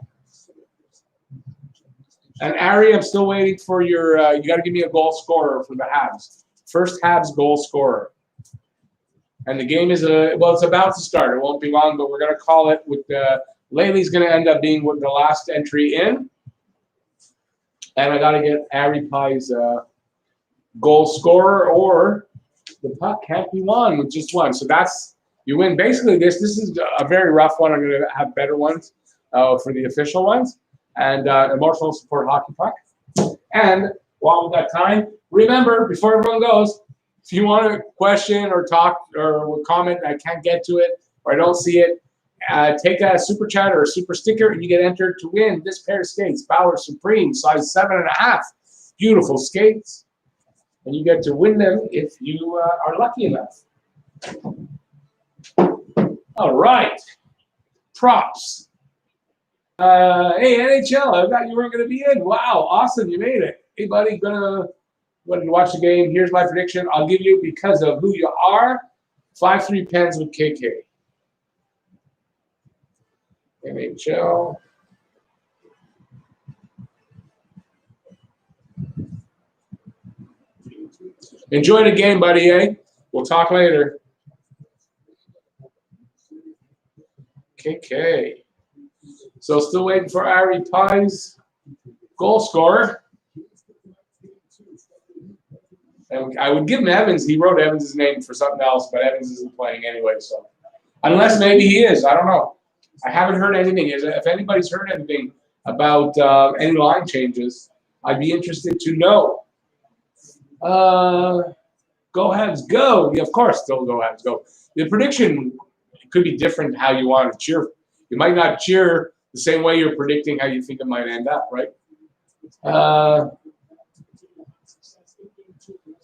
And Ari, I'm still waiting for your. You got to give me a goal scorer for the Habs. First Habs goal scorer. And the game is it's about to start. It won't be long, but we're going to call it with Laylee's going to end up being with the last entry in. And I got to get Ari Pie's goal scorer, or the puck can't be won with just one. So you win. Basically, this is a very rough one. I'm going to have better ones for the official ones. And emotional support hockey puck. And while we've got time, remember, before everyone goes, if you want a question or talk or comment, I can't get to it or I don't see it, take a super chat or a super sticker and you get entered to win this pair of skates, Bauer Supreme, size 7.5. Beautiful skates. And you get to win them if you are lucky enough. All right. Props. Hey, NHL, I thought you weren't going to be in. Wow, awesome. You made it. Hey, buddy, gonna watch the game. Here's my prediction. I'll give you, because of who you are, 5-3 Pens with KK. NHL. Enjoy the game, buddy, eh? We'll talk later. KK. So still waiting for Ari Pie's goal scorer. And I would give him Evans. He wrote Evans' name for something else, but Evans isn't playing anyway. So unless maybe he is. I don't know. I haven't heard anything. If anybody's heard anything about any line changes, I'd be interested to know. Go Habs, go. Yeah, of course, still go Habs, go. The prediction, it could be different how you want to cheer. You might not cheer the same way you're predicting how you think it might end up, right?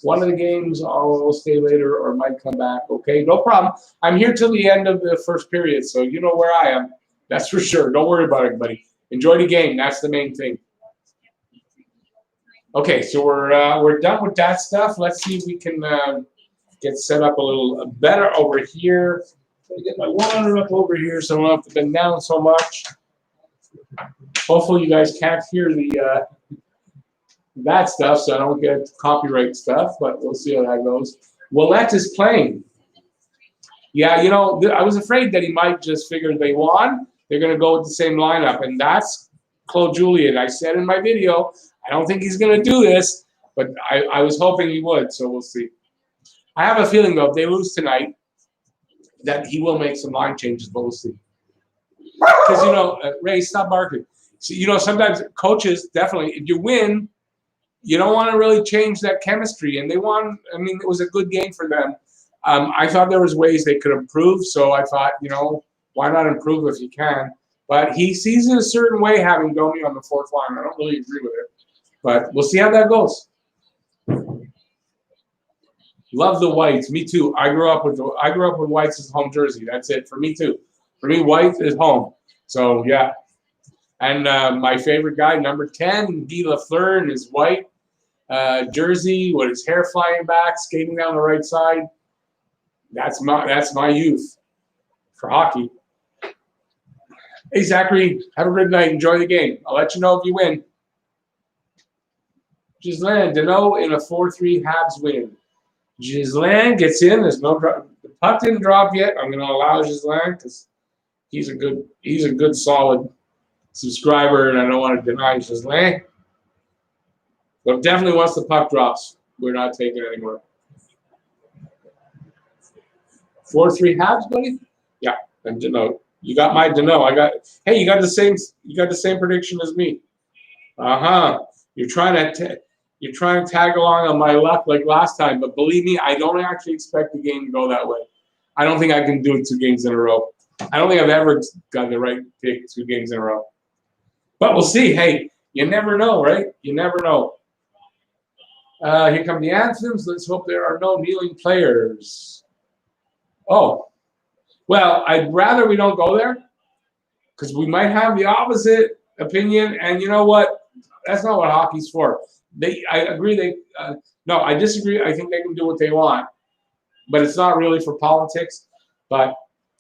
One of the games I'll stay later or might come back. Okay, no problem. I'm here till the end of the first period, so you know where I am. That's for sure. Don't worry about it, buddy. Enjoy the game. That's the main thing. Okay, so we're done with that stuff. Let's see if we can get set up a little better over here. Let me get my water up over here so I don't have to bend down so much. Hopefully you guys can't hear the that stuff, so I don't get copyright stuff, but we'll see how that goes. Willette is playing. Yeah, you know, I was afraid that he might just figure they won. They're going to go with the same lineup, and that's Claude Julien. I said in my video, I don't think he's going to do this, but I was hoping he would, so we'll see. I have a feeling, though, if they lose tonight, that he will make some line changes, but we'll see. Because, you know, Ray, stop barking. So, you know, sometimes coaches, definitely, if you win, you don't want to really change that chemistry. And they won. I mean, it was a good game for them. I thought there was ways they could improve, so I thought, you know, why not improve if you can? But he sees it a certain way having Domi on the fourth line. I don't really agree with it. But we'll see how that goes. Love the whites. Me too. I grew up with whites as home jersey. That's it for me too. For me, white is home. So yeah. And my favorite guy, number 10, Guy Lafleur, in his white jersey with his hair flying back, skating down the right side. That's my youth for hockey. Hey Zachary, have a good night. Enjoy the game. I'll let you know if you win. Ghislain Deneau in a 4-3 Habs win. Ghislain gets in. There's no drop. The puck didn't drop yet. I'm going to allow Ghislain because he's a good solid subscriber, and I don't want to deny Ghislain. But definitely once the puck drops, we're not taking it anymore. 4-3 Habs, buddy. Yeah, and Deneau. You got my Deneau. Hey, you got the same prediction as me. You're trying to tag along on my luck like last time, but believe me, I don't actually expect the game to go that way. I don't think I can do it 2 games in a row. I don't think I've ever gotten the right pick 2 games in a row. But we'll see. Hey, you never know, right? You never know. Here come the anthems. Let's hope there are no kneeling players. Oh, well, I'd rather we don't go there because we might have the opposite opinion. And you know what? That's not what hockey's for. I agree. No, I disagree. I think they can do what they want, but it's not really for politics. But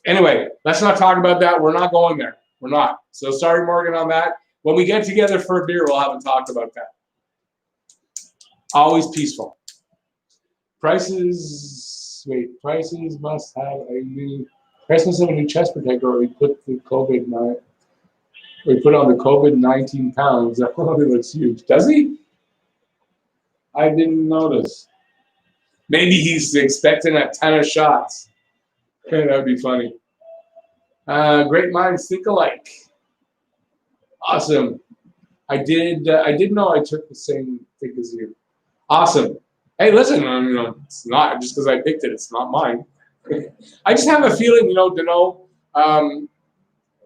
anyway, let's not talk about that. We're not going there. We're not. So sorry, Morgan, on that. When we get together for a beer, we'll have a talk about that. Always peaceful. Prices must have a new. Price must have a new chest protector, or we put the COVID-19. We put on the COVID-19 pounds. That probably looks huge. Does he? I didn't notice. Maybe he's expecting a ton of shots. That would be funny. Great minds think alike. Awesome. I did know I took the same pick as you. Awesome. Hey, listen, you know, it's not just because I picked it. It's not mine. I just have a feeling, you know, Deneau,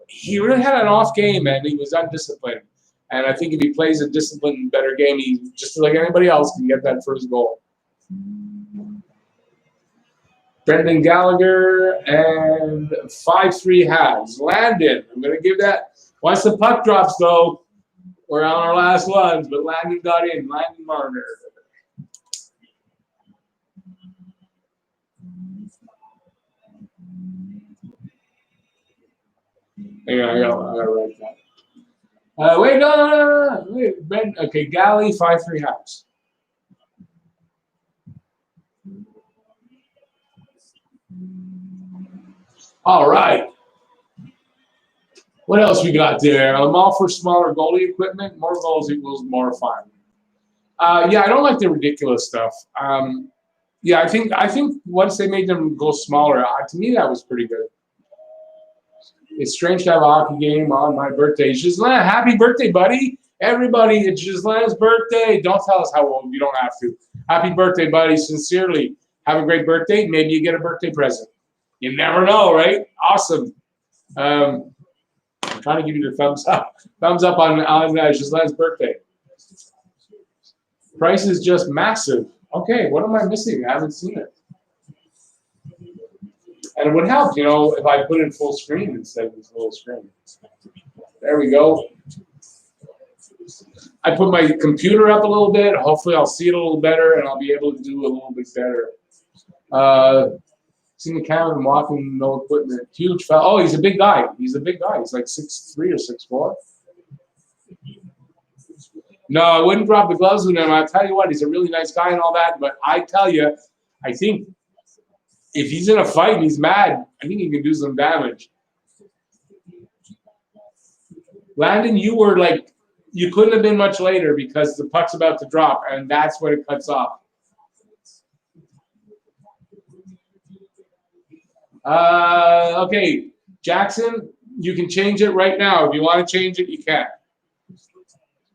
he really had an off game and he was undisciplined. And I think if he plays a disciplined, better game, he just like anybody else can get that first goal. Brendan Gallagher and 5-3 Habs. Landon, I'm going to give that. Once the puck drops, though, we're on our last ones, but Landon got in. Landon Marner. Hang on, I gotta write that. Wait, no. Wait, Ben, okay, Galley, 5-3 Habs. All right. What else we got there? I'm all for smaller goalie equipment. More goals equals more fun. Yeah, I don't like the ridiculous stuff. Yeah, I think once they made them go smaller, to me that was pretty good. It's strange to have a hockey game on my birthday. Ghislain, happy birthday, buddy. Everybody, it's Ghislain's birthday. Don't tell us how old. You don't have to. Happy birthday, buddy. Sincerely. Have a great birthday. Maybe you get a birthday present. You never know, right? Awesome. I'm trying to give you the thumbs up. Thumbs up on Giselle's birthday. Price is just massive. Okay, what am I missing? I haven't seen it. And it would help, you know, if I put in full screen instead of this little screen. There we go. I put my computer up a little bit. Hopefully I'll see it a little better and I'll be able to do a little bit better. Seen the camera and walking, no equipment. Huge fella. Oh, he's a big guy. He's a big guy. He's like 6'3" or 6'4". No, I wouldn't drop the gloves with him. I'll tell you what, he's a really nice guy and all that. But I tell you, I think if he's in a fight and he's mad, I think he can do some damage. Landon, you were like, you couldn't have been much later because the puck's about to drop, and that's when it cuts off. Okay, Jackson, you can change it right now. If you want to change it, you can.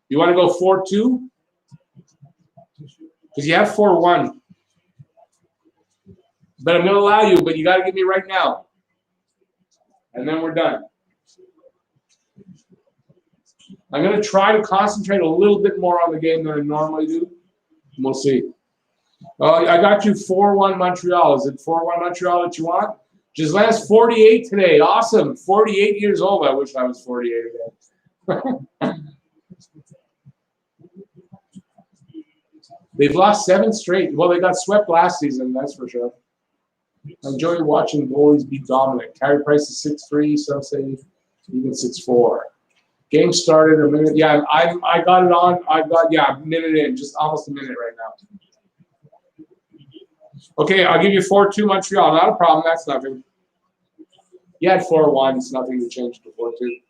You want to go 4-2? Because you have 4-1. But I'm going to allow you, but you got to give me right now. And then we're done. I'm going to try to concentrate a little bit more on the game than I normally do. We'll see. I got you 4-1 Montreal. Is it 4-1 Montreal that you want? Giselle's 48 today. Awesome. 48 years old. I wish I was 48 again. They've lost 7 straight. Well, they got swept last season, that's for sure. I enjoy watching goalies be dominant. Carey Price is 6'3", some say even 6'4". Game started a minute. Yeah, I got it on. A minute in, just almost a minute right now. Okay, I'll give you 4-2 Montreal. Not a problem. That's nothing. You had 4-1. It's nothing to change to 4-2.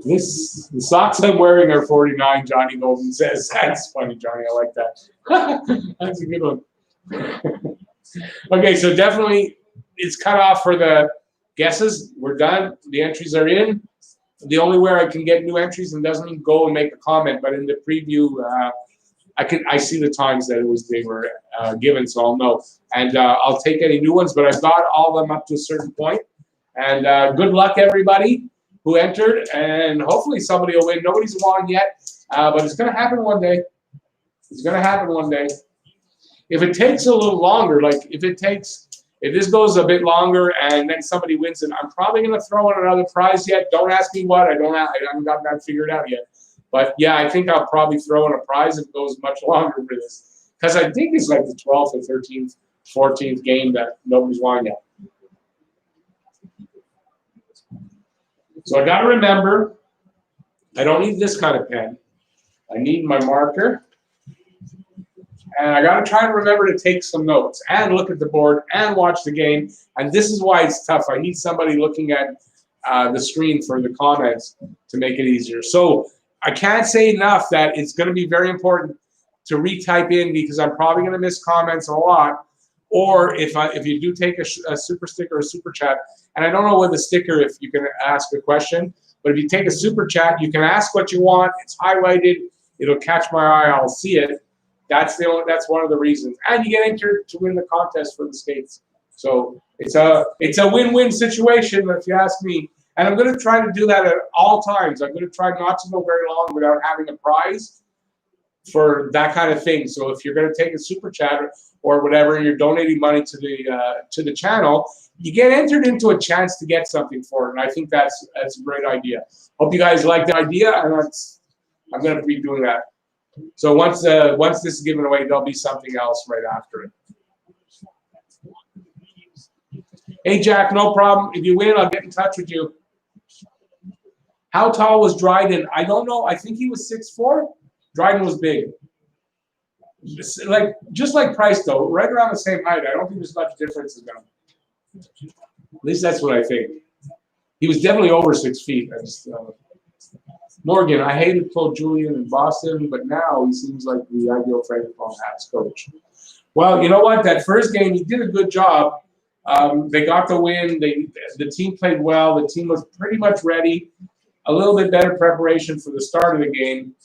The socks I'm wearing are 49, Johnny Golden says. That's funny, Johnny. I like that. That's a good one. Okay, so definitely it's cut off for the guesses. We're done. The entries are in. The only way I can get new entries and doesn't mean go and make a comment, but in the preview, I see the times that they were given, so I'll know. And I'll take any new ones, but I've got all of them up to a certain point. And good luck, everybody who entered, and hopefully somebody will win. Nobody's won yet, but it's going to happen one day. It's going to happen one day. If it takes a little longer, like if this goes a bit longer and then somebody wins it, I'm probably going to throw in another prize yet. Don't ask me what. I haven't got that figured out yet. But yeah, I think I'll probably throw in a prize if it goes much longer for this. Because I think it's like the 12th or 13th, 14th game that nobody's won yet. So I got to remember, I don't need this kind of pen. I need my marker. And I got to try to remember to take some notes and look at the board and watch the game. And this is why it's tough. I need somebody looking at the screen for the comments to make it easier. So I can't say enough that it's going to be very important to retype in because I'm probably going to miss comments a lot. Or if you do take a super sticker or a super chat, and I don't know with a sticker if you can ask a question, but if you take a super chat, you can ask what you want. It's highlighted. It'll catch my eye. I'll see it. That's one of the reasons. And you get entered to win the contest for the skates. So it's a win-win situation if you ask me. And I'm going to try to do that at all times. I'm going to try not to go very long without having a prize for that kind of thing. So if you're going to take a super chat or whatever, you're donating money to the channel, you get entered into a chance to get something for it. And I think that's a great idea. Hope you guys like the idea, and I'm going to be doing that. So once this is given away, there'll be something else right after it. Hey, Jack, no problem. If you win, I'll get in touch with you. How tall was Dryden? I don't know. I think he was 6'4". Dryden was big. Just like Price, though, right around the same height. I don't think there's much difference in them. At least that's what I think. He was definitely over 6 feet. Morgan, I hated Claude Julien in Boston, but now he seems like the ideal Francophone Habs coach. Well, you know what? That first game, he did a good job. They got the win. The team played well. The team was pretty much ready. A little bit better preparation for the start of the game.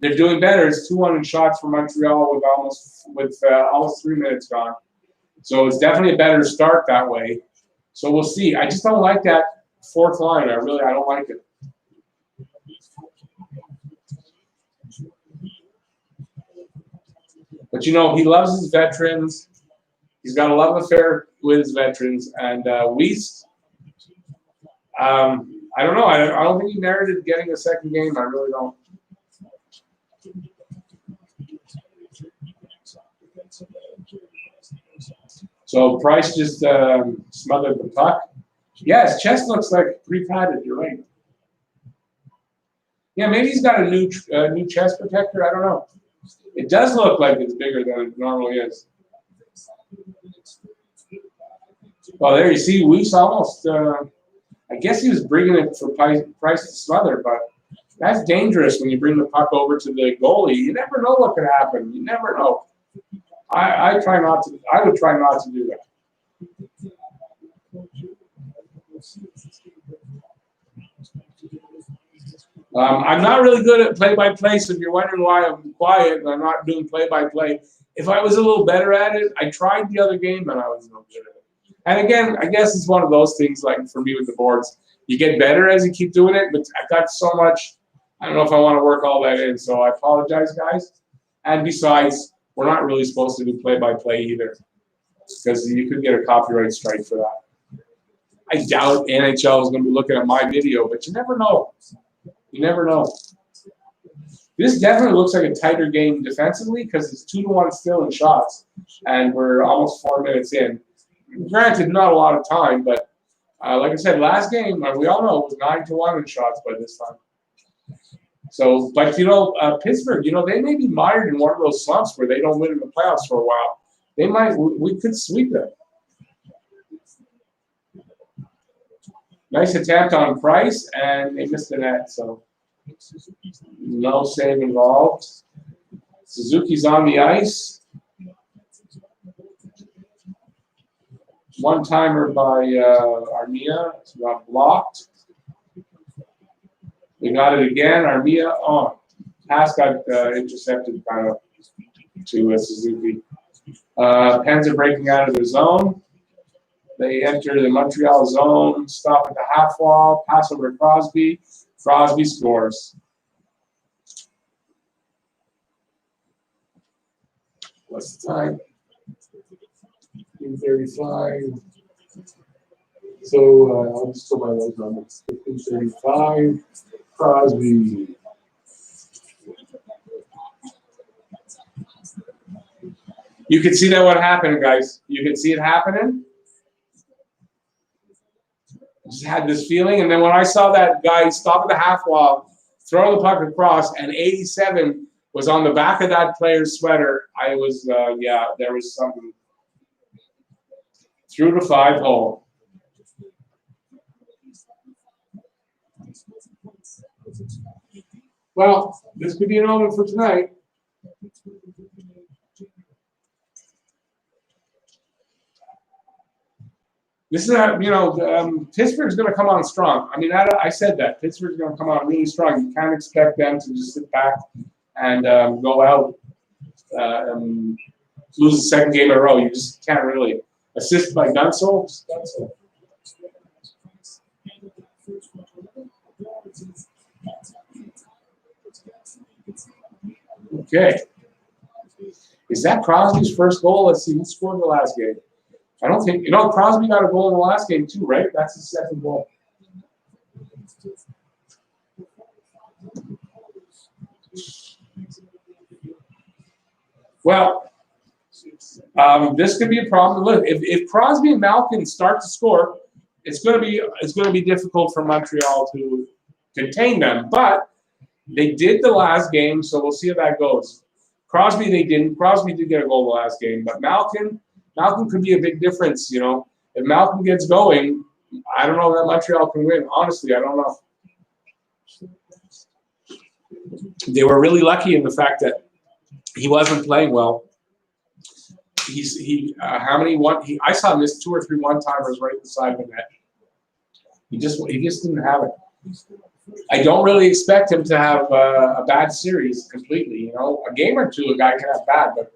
They're doing better. It's 2-1 in shots for Montreal with almost 3 minutes gone. So it's definitely a better start that way. So we'll see. I just don't like that fourth line. I don't like it. But he loves his veterans. He's got a love affair with his veterans. And Weiss, I don't know. I don't think he merited getting a second game. I really don't. So Price just smothered the puck. Yeah, his chest looks like pretty padded. You're right. Yeah, maybe he's got a new chest protector. I don't know. It does look like it's bigger than it normally is. Well, there you see, Weiss almost. I guess he was bringing it for Price to smother, but that's dangerous when you bring the puck over to the goalie. You never know what could happen. You never know. I try not to. I would try not to do that. I'm not really good at play-by-play, so if you're wondering why I'm quiet and I'm not doing play-by-play, if I was a little better at it, I tried the other game and I was no good at it. And again, I guess it's one of those things, like for me with the boards, you get better as you keep doing it, but I've got so much, I don't know if I want to work all that in, so I apologize, guys. And besides, we're not really supposed to do play-by-play either, because you could get a copyright strike for that. I doubt NHL is going to be looking at my video, but you never know. You never know. This definitely looks like a tighter game defensively because it's 2-1 still in shots, and we're almost 4 minutes in. Granted, not a lot of time, but like I said, last game, we all know it was 9-1 in shots by this time. So, but Pittsburgh, they may be mired in one of those slumps where they don't win in the playoffs for a while. We could sweep them. Nice attempt on Price, and they missed the net, so no save involved. Suzuki's on the ice. One-timer by Armia. Got blocked. They got it again. Armia on. Pass got intercepted kind of to Suzuki. Pens are breaking out of their zone. They enter the Montreal zone, stop at the half wall, pass over to Crosby. Crosby scores. What's the time? 15:35. So I'll just go by those numbers. 15:35. Crosby. You can see that what happened, guys. You can see it happening. Just had this feeling, and then when I saw that guy stop at the half wall, throw the puck across, and 87 was on the back of that player's sweater, I was, there was something. Through the 5 hole. Well, this could be an omen for tonight. This is Pittsburgh's going to come on strong. I mean, I said that. Pittsburgh's going to come on really strong. You can't expect them to just sit back and go out and lose the second game in a row. You just can't really. Assist by Gunsel. Okay. Is that Crosby's first goal? Let's see who scored the last game. I don't think, Crosby got a goal in the last game too, right? That's his second goal. Well, this could be a problem. Look, if Crosby and Malkin start to score, it's going to be difficult for Montreal to contain them. But they did the last game, so we'll see how that goes. Crosby, they didn't. Crosby did get a goal the last game, but Malkin could be a big difference. If Malkin gets going, I don't know that Montreal can win. Honestly, I don't know. They were really lucky in the fact that he wasn't playing well. I saw him miss 2 or 3 one-timers right beside the net. He just didn't have it. I don't really expect him to have a bad series completely. You know, a game or two, a guy can have bad, but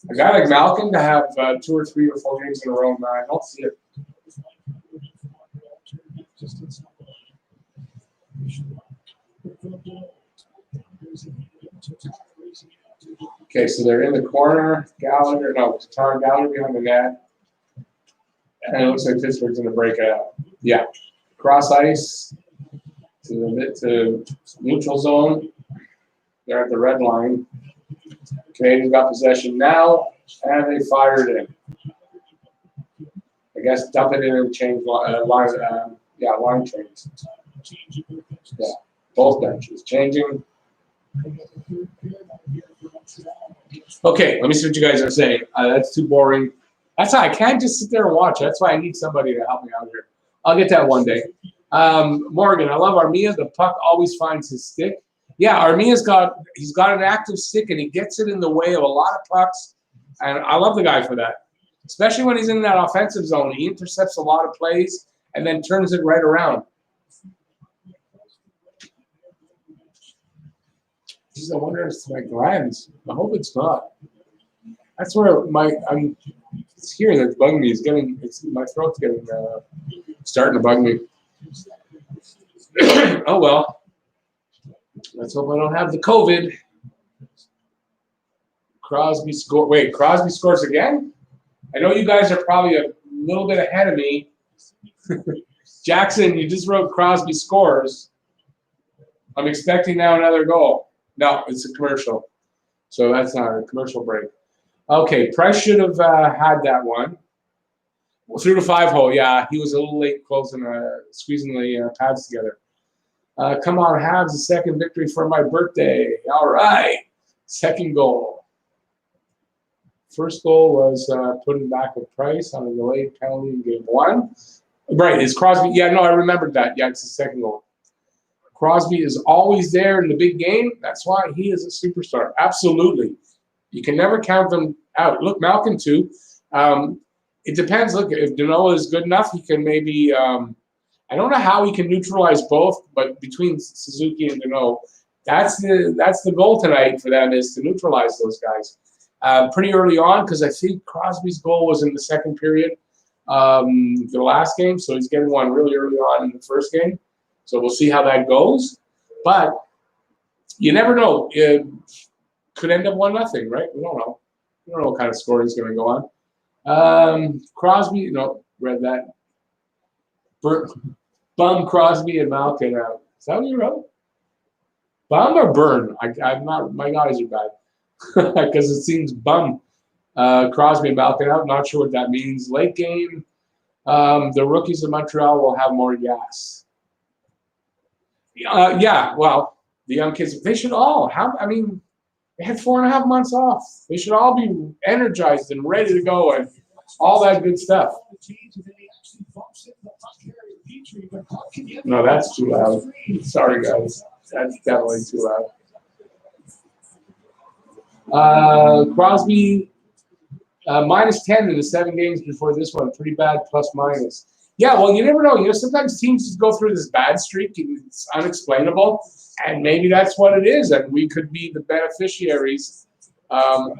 a guy like Malkin to have 2 or 3 or 4 games in a row, no, I don't see it. Okay, so they're in the corner. Gallagher behind the net. And it looks like Pittsburgh's going to break it out. Yeah. Cross ice to neutral zone. They're at the red line. Canadiens got possession now, and they fired in. I guess dump it in and change line change. Yeah, both benches changing. Okay, let me see what you guys are saying. That's too boring. That's why I can't just sit there and watch. That's why I need somebody to help me out here. I'll get that one day. Morgan, I love Armia. The puck always finds his stick. Yeah, Armia's got an active stick, and he gets it in the way of a lot of pucks. And I love the guy for that, especially when he's in that offensive zone. He intercepts a lot of plays and then turns it right around. Geez, I wonder if it's my glands. I hope it's not. That's where I'm hearing that's bugging me. My throat's getting starting to bug me. Oh well. Let's hope I don't have the COVID. Crosby scores again? I know you guys are probably a little bit ahead of me. Jackson, you just wrote Crosby scores. I'm expecting now another goal. No, it's a commercial. So that's not a commercial break. Okay, Price should have had that one. Through the 5-hole, yeah. He was a little late squeezing the pads together. Come on, Habs, a second victory for my birthday. All right. Second goal. First goal was putting back with Price on a delayed penalty in game 1. Right, it's Crosby. Yeah, no, I remembered that. Yeah, it's the second goal. Crosby is always there in the big game. That's why he is a superstar. Absolutely. You can never count them out. Look, Malkin, too. It depends. Look, if Danault is good enough, he can maybe I don't know how he can neutralize both, but between Suzuki and Danault, that's the goal tonight for them, is to neutralize those guys. Pretty early on, because I think Crosby's goal was in the second period, the last game, so he's getting one really early on in the first game. So we'll see how that goes. But you never know. It could end up 1-0, right? We don't know. We don't know what kind of scoring is going to go on. Crosby, no, read that. Bum, Crosby, and Malkin out. Is that what you wrote? Bum or burn? I'm not. My guys are bad because it seems bum. Crosby and Malkin out. Not sure what that means. Late game. The rookies of Montreal will have more gas. Yeah. Well, the young kids. They should all have. I mean, they had 4.5 months off. They should all be energized and ready to go and all that good stuff. No, that's too loud. Sorry, guys. That's definitely too loud. Crosby, -10 in the 7 games before this one. Pretty bad, plus-minus. Yeah, well, you never know. You know, sometimes teams just go through this bad streak, and it's unexplainable, and maybe that's what it is, and we could be the beneficiaries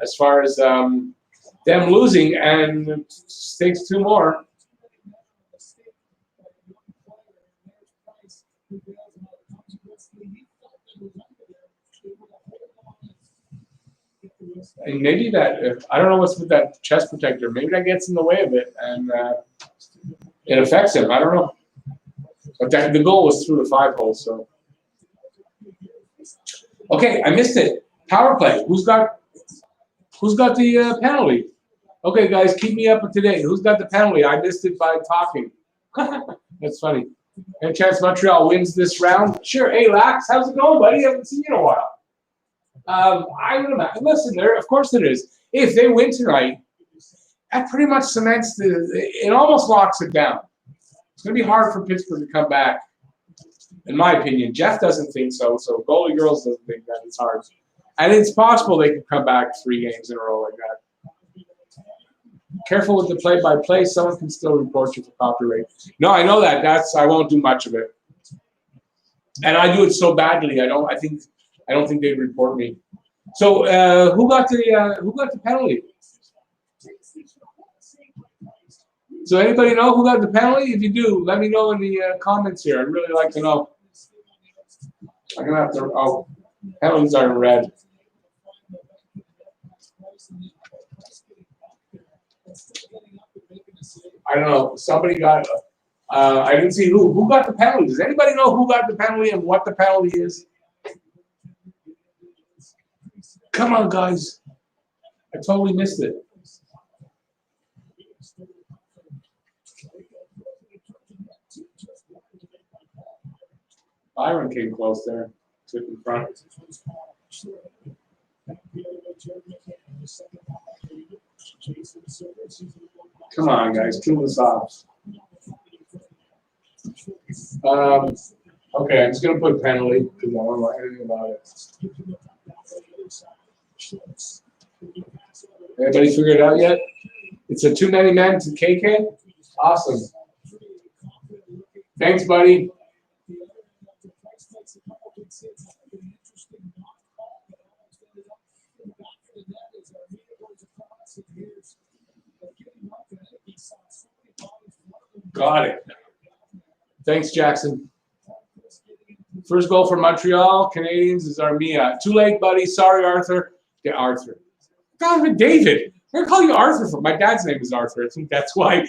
as far as them losing, and it takes 2 more. And maybe that, I don't know what's with that chest protector. Maybe that gets in the way of it, and it affects him. I don't know. But the goal was through the 5-hole, so. Okay, I missed it. Power play. Who's got the penalty? Okay, guys, keep me up to date. Who's got the penalty? I missed it by talking. That's funny. Any chance Montreal wins this round? Sure. Hey, Lax, how's it going, buddy? I haven't seen you in a while. I would imagine. Listen, of course it is. If they win tonight, that pretty much cements it almost locks it down. It's going to be hard for Pittsburgh to come back, in my opinion. Jeff doesn't think so. So Goalie Girls doesn't think that it's hard. And it's possible they could come back 3 games in a row like that. Careful with the play-by-play. Someone can still report you for copyright. No, I know that. I won't do much of it. And I do it so badly. I don't think they'd report me. So who got the penalty? So anybody know who got the penalty? If you do, let me know in the comments here. I'd really like to know. I'm gonna have to. Oh, penalties are in red. I don't know. Somebody got. I didn't see who. Who got the penalty? Does anybody know who got the penalty and what the penalty is? Come on, guys. I totally missed it. Byron came close there. Took in front. Come on, guys. Kill this off. Okay, I'm just going to put penalty because I don't know anything about it. Anybody figured it out yet? It's a 290 man to KK? Awesome. Thanks, buddy. Got it. Thanks, Jackson. First goal for Montreal Canadiens is Armia. Too late, buddy. Sorry, Arthur. Yeah, Arthur. God, David. I'm going to call you Arthur. My dad's name is Arthur. I think that's why.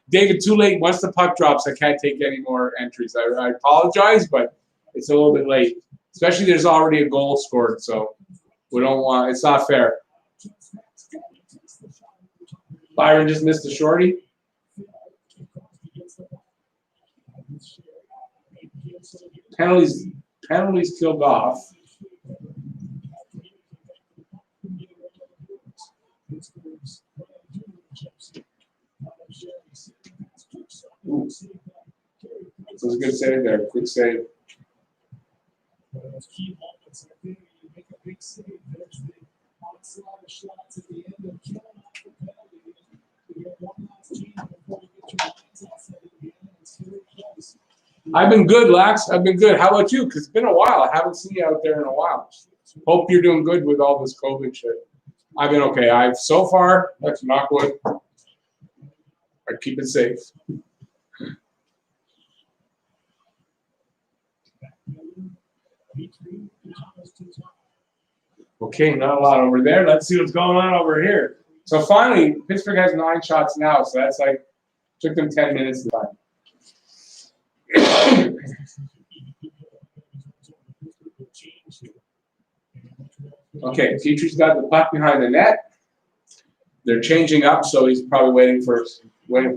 David, too late. Once the puck drops, I can't take any more entries. I apologize, but it's a little bit late. Especially there's already a goal scored, so we don't want. It's not fair. Byron just missed the shorty. Penalties killed off. Ooh. That was a good save there. Quick save. I've been good, Lax. I've been good. How about you? Because it's been a while. I haven't seen you out there in a while. Hope you're doing good with all this COVID shit. I've been okay. I've so far, let's knock wood. I keep it safe. Okay, not a lot over there. Let's see what's going on over here. So finally, Pittsburgh has 9 shots now. So that's like, took them 10 minutes to find. Okay, Petrie's got the puck behind the net. They're changing up, so he's probably waiting for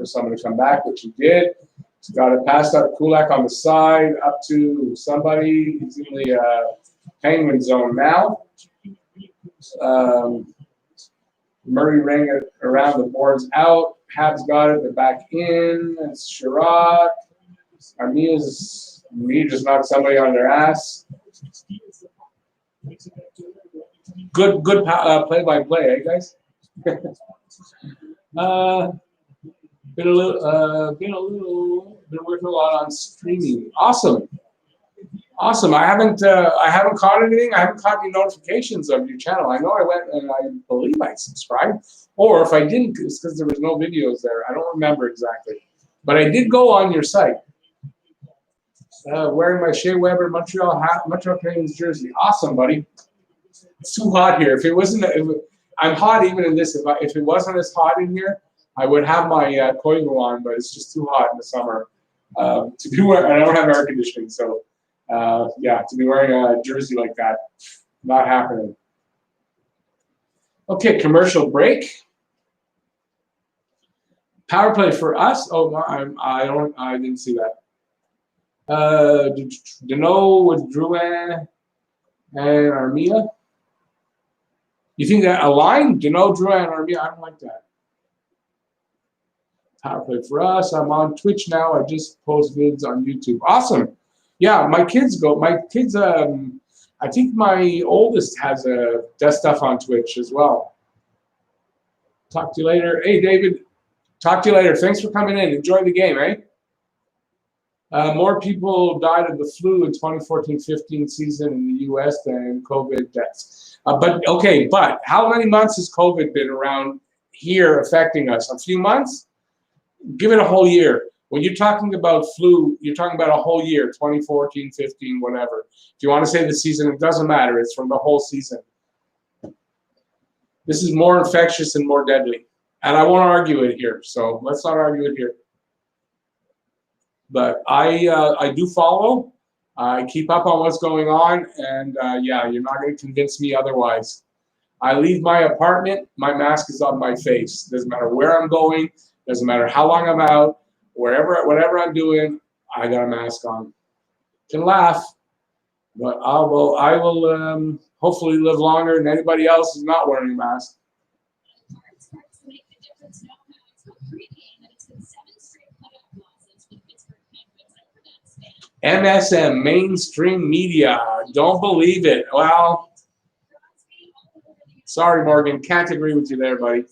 someone to come back, which he did. He's got it passed up Kulak on the side, up to somebody. He's in the Penguin zone now. Murray rang it around the boards out. Habs got it. They're back in. It's Sherrod. Armia's just knocked somebody on their ass. Good play-by-play, eh, guys? Been working a lot on streaming. Awesome. I haven't caught anything. I haven't caught any notifications of your channel. I know I went and I believe I subscribed, or if I didn't, it's because there was no videos there. I don't remember exactly, but I did go on your site. Wearing my Shea Weber Montreal Canadiens jersey. Awesome, buddy. It's too hot here. If it wasn't, I'm hot even in this. If it wasn't as hot in here, I would have my Koivu on, but it's just too hot in the summer to be wearing. I don't have air conditioning, so yeah, to be wearing a jersey like that, not happening. Okay, commercial break. Power play for us. Oh, no, I didn't see that. Deneau with Drouin and Armia. You think that aligned? Deneau, Drouin, and Armia? I don't like that. Power play for us. I'm on Twitch now. I just post vids on YouTube. Awesome. Yeah, my kids. I think my oldest does stuff on Twitch as well. Talk to you later. Hey, David. Talk to you later. Thanks for coming in. Enjoy the game, eh? More people died of the flu in 2014-15 season in the U.S. than COVID deaths. But how many months has COVID been around here affecting us? A few months? Give it a whole year. When you're talking about flu, you're talking about a whole year, 2014, 15, whatever. If you want to say the season, it doesn't matter. It's from the whole season. This is more infectious and more deadly. And I won't argue it here, so let's not argue it here. But I do follow. I keep up on what's going on, and yeah, you're not going to convince me otherwise. I leave my apartment, my mask is on my face. Doesn't matter where I'm going, doesn't matter how long I'm out, whatever I'm doing, I got a mask on. You can laugh, but I will hopefully live longer than anybody else who's not wearing a mask. MSM, mainstream media. Don't believe it. Well, sorry, Morgan. Can't agree with you there, buddy.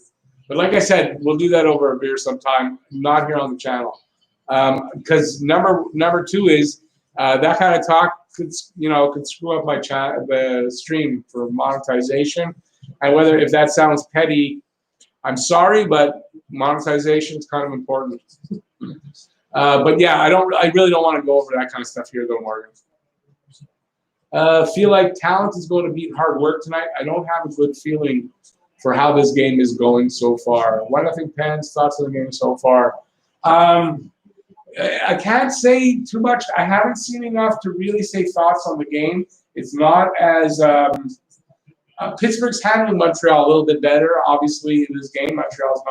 But like I said, we'll do that over a beer sometime. Not here on the channel. Because number two is that kind of talk could screw up my the stream for monetization. And if that sounds petty, I'm sorry, but monetization is kind of important. But yeah, I really don't want to go over that kind of stuff here, though, Morgan. Feel like talent is going to beat hard work tonight. I don't have a good feeling for how this game is going so far. 1-0 Pens, thoughts on the game so far. I can't say too much. I haven't seen enough to really say thoughts on the game. It's not as Pittsburgh's handling Montreal a little bit better, obviously, in this game. Montreal's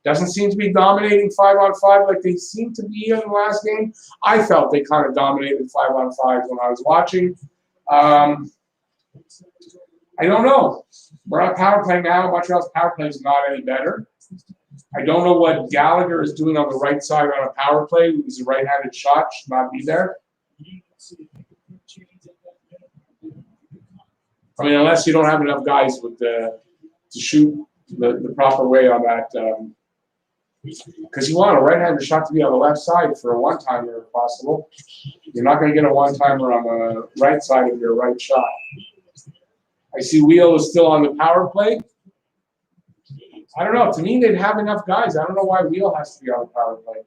doesn't seem to be dominating 5-on-5 like they seemed to be in the last game. I felt they kind of dominated 5-on-5 when I was watching. I don't know. We're on power play now. Montreal's power play is not any better. I don't know what Gallagher is doing on the right side on a power play. He's a right-handed shot, should not be there. I mean, unless you don't have enough guys to shoot the proper way on that. Because you want a right-handed shot to be on the left side for a one-timer if possible. You're not going to get a one-timer on the right side of your right shot. I see Wheel is still on the power play. I don't know. To me, they'd have enough guys. I don't know why Wheel has to be on the power play.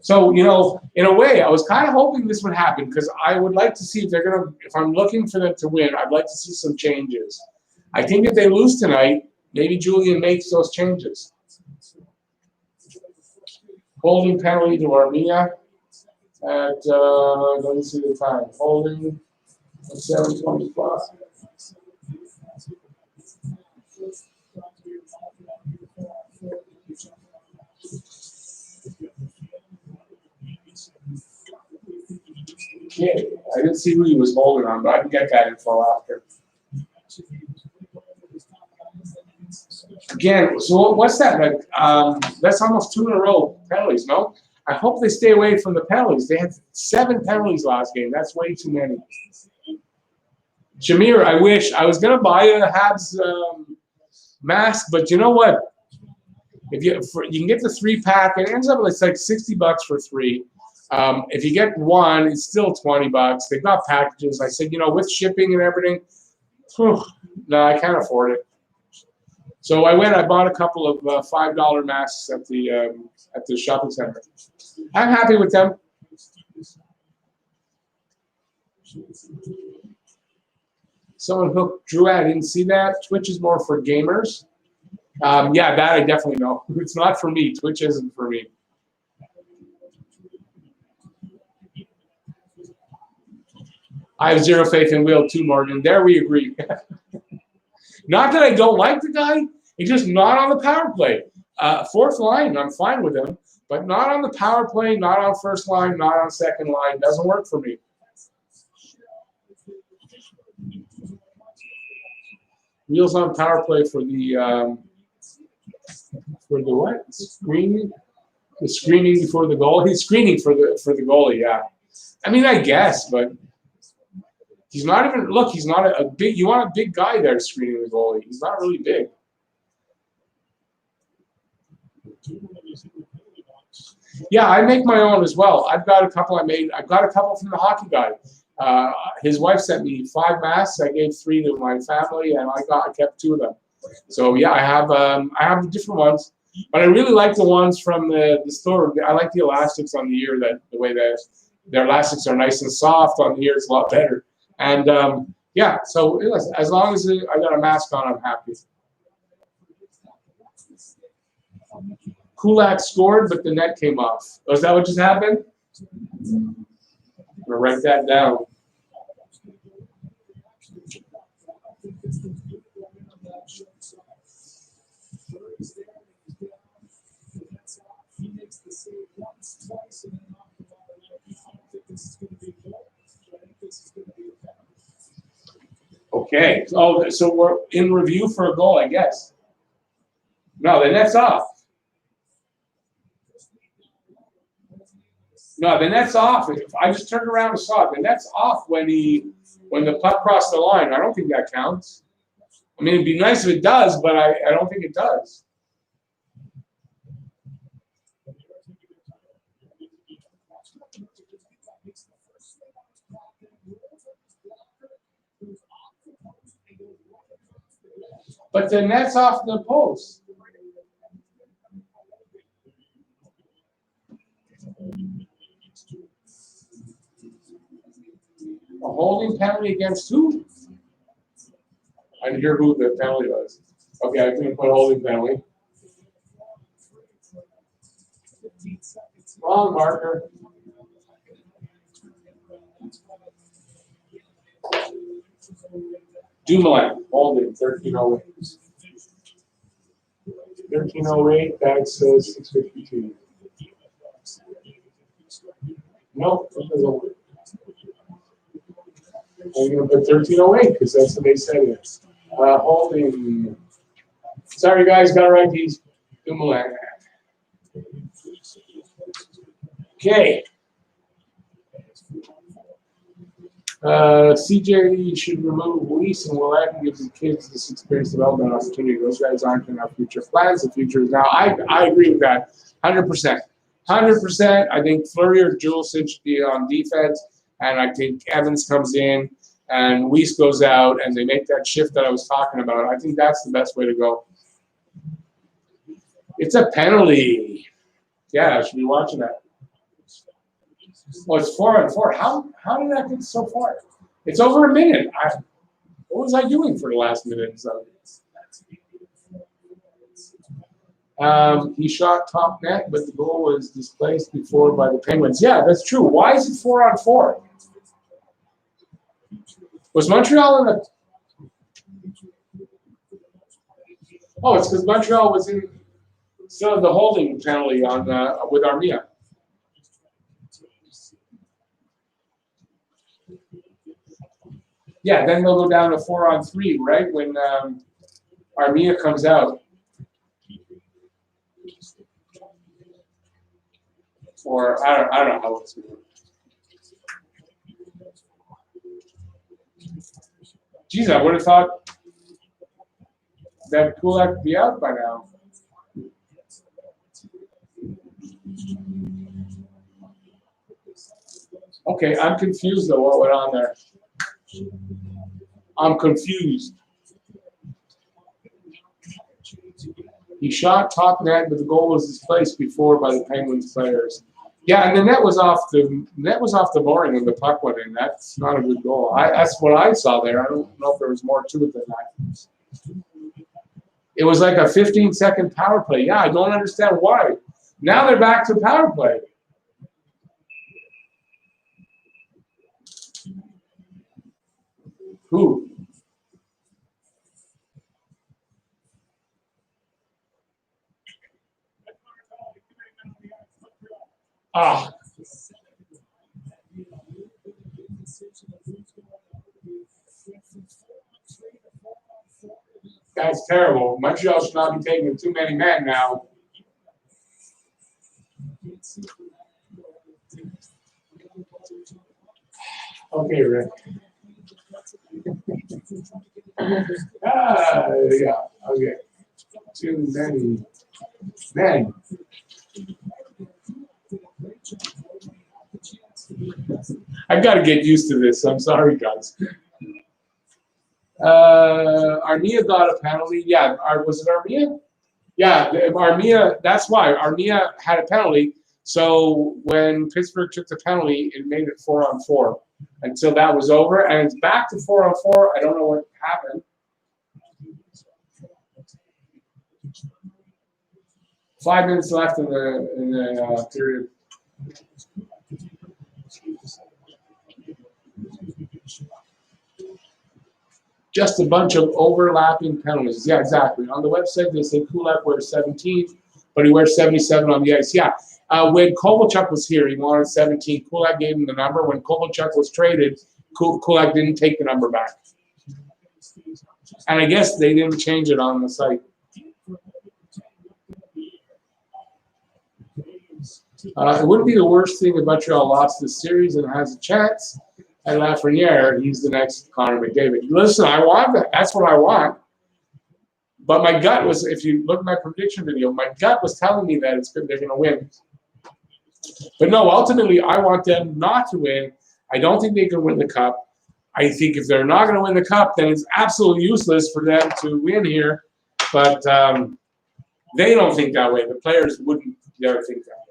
So, in a way, I was kind of hoping this would happen because I would like to see if I'm looking for them to win, I'd like to see some changes. I think if they lose tonight, maybe Julian makes those changes. Holding penalty to Armia at, let me see the time. Holding at 7:25. Okay, I didn't see who he was holding on, but I can get that info after. Again, so what's that? Like, that's almost 2 in a row penalties, no? I hope they stay away from the penalties. They had 7 penalties last game. That's way too many. Shamir, I wish. I was going to buy a Habs mask, but you know what? If you can get the 3-pack, it ends up it's like $60 for 3. If you get 1, it's still $20. They've got packages. I said, with shipping and everything, no, I can't afford it. So I bought a couple of $5 masks at the shopping center. I'm happy with them. Someone hooked Drew. I didn't see that. Twitch is more for gamers. Yeah, that I definitely know. It's not for me. Twitch isn't for me. I have zero faith in Wheel too, Morgan. There we agree. Not that I don't like the guy. He's just not on the power play. 4th line, I'm fine with him. But not on the power play, not on first line, not on second line. Doesn't work for me. Wheels on power play for the what? Screening? The screening before the goal. He's screening for the goalie, yeah. I mean, I guess, but he's not even. Look, he's not a big. You want a big guy there screening the goalie. He's not really big. Yeah, I make my own as well. I've got a couple I made. I've got a couple from the hockey guy. His wife sent me 5 masks. I gave 3 to my family, and I kept 2 of them. So yeah, I have different ones, but I really like the ones from the store. I like the elastics on the ear. That the way that their elastics are nice and soft on the ear, it's a lot better. And yeah, so as long as I got a mask on, I'm happy. Kulak scored, but the net came off. Oh, is that what just happened? I'm gonna write that down. Okay. Oh, so we're in review for a goal, I guess. No, the net's off. No, the net's off. I just turned around and saw it. The net's off when the puck crossed the line. I don't think that counts. I mean, it'd be nice if it does, but I don't think it does. But the net's off the post. A holding penalty against who? I didn't hear who the penalty was. Okay, I can put holding penalty. Wrong marker. Dumoulin, holding, 1308. 1308, that's 652. Nope, it doesn't work. I'm going to put 1308 because that's what they said it. Holding. Sorry, guys, got to write these. Dumoulin. Okay. CJ should remove Weiss and Willett and give the kids this experience development opportunity. Those guys aren't in our future plans. The future is now. I agree with that. 100%. 100%. I think Fleury or Juleson should be on defense. And I think Evans comes in and Weiss goes out and they make that shift that I was talking about. I think that's the best way to go. It's a penalty. Yeah, I should be watching that. Well, it's 4-on-4. How did that get so far? It's over a minute. What was I doing for the last minute? So, he shot top net, but the goal was displaced before by the Penguins. Yeah, that's true. Why is it 4-on-4? Was Montreal in the? Oh, it's because Montreal was in still in the holding penalty on with Armia. Yeah, then they'll go down to 4-on-3, right? When Armia comes out. Or I don't know how it's going to work. Geez, I would have thought that Kulak would be out by now. Okay, I'm confused though. What went on there? I'm confused. He shot top net, but the goal was displaced before by the Penguins players. Yeah, and the net was off the mooring when the puck went in. That's not a good goal. That's what I saw there. I don't know if there was more to it than that. It was like a 15-second power play. Yeah, I don't understand why. Now they're back to power play. Who? Ah. That's terrible. Montreal should not be taking too many men now. Okay, Rick. Yeah. Okay. Too many men. I've got to get used to this. I'm sorry, guys. Armia got a penalty. Yeah, was it Armia? Yeah, Armia. That's why Armia had a penalty. So when Pittsburgh took the penalty, it made it 4-on-4 until that was over, and it's back to 4-on-4. I don't know what happened. 5 minutes left in the period. Just a bunch of overlapping penalties. Yeah, exactly. On the website, they say Kulak wears 17, but he wears 77 on the ice. Yeah. When Kovalchuk was here, he wanted 17. Kulak gave him the number. When Kovalchuk was traded, Kulak didn't take the number back. And I guess they didn't change it on the site. It wouldn't be the worst thing if Montreal lost this series and has a chance. And Lafreniere, he's the next Connor McDavid. Listen, I want that. That's what I want. But my gut was, if you look at my prediction video, my gut was telling me that it's good. They're going to win. But no, ultimately, I want them not to win. I don't think they can win the cup. I think if they're not going to win the cup, then it's absolutely useless for them to win here. But they don't think that way. The players wouldn't dare think that way.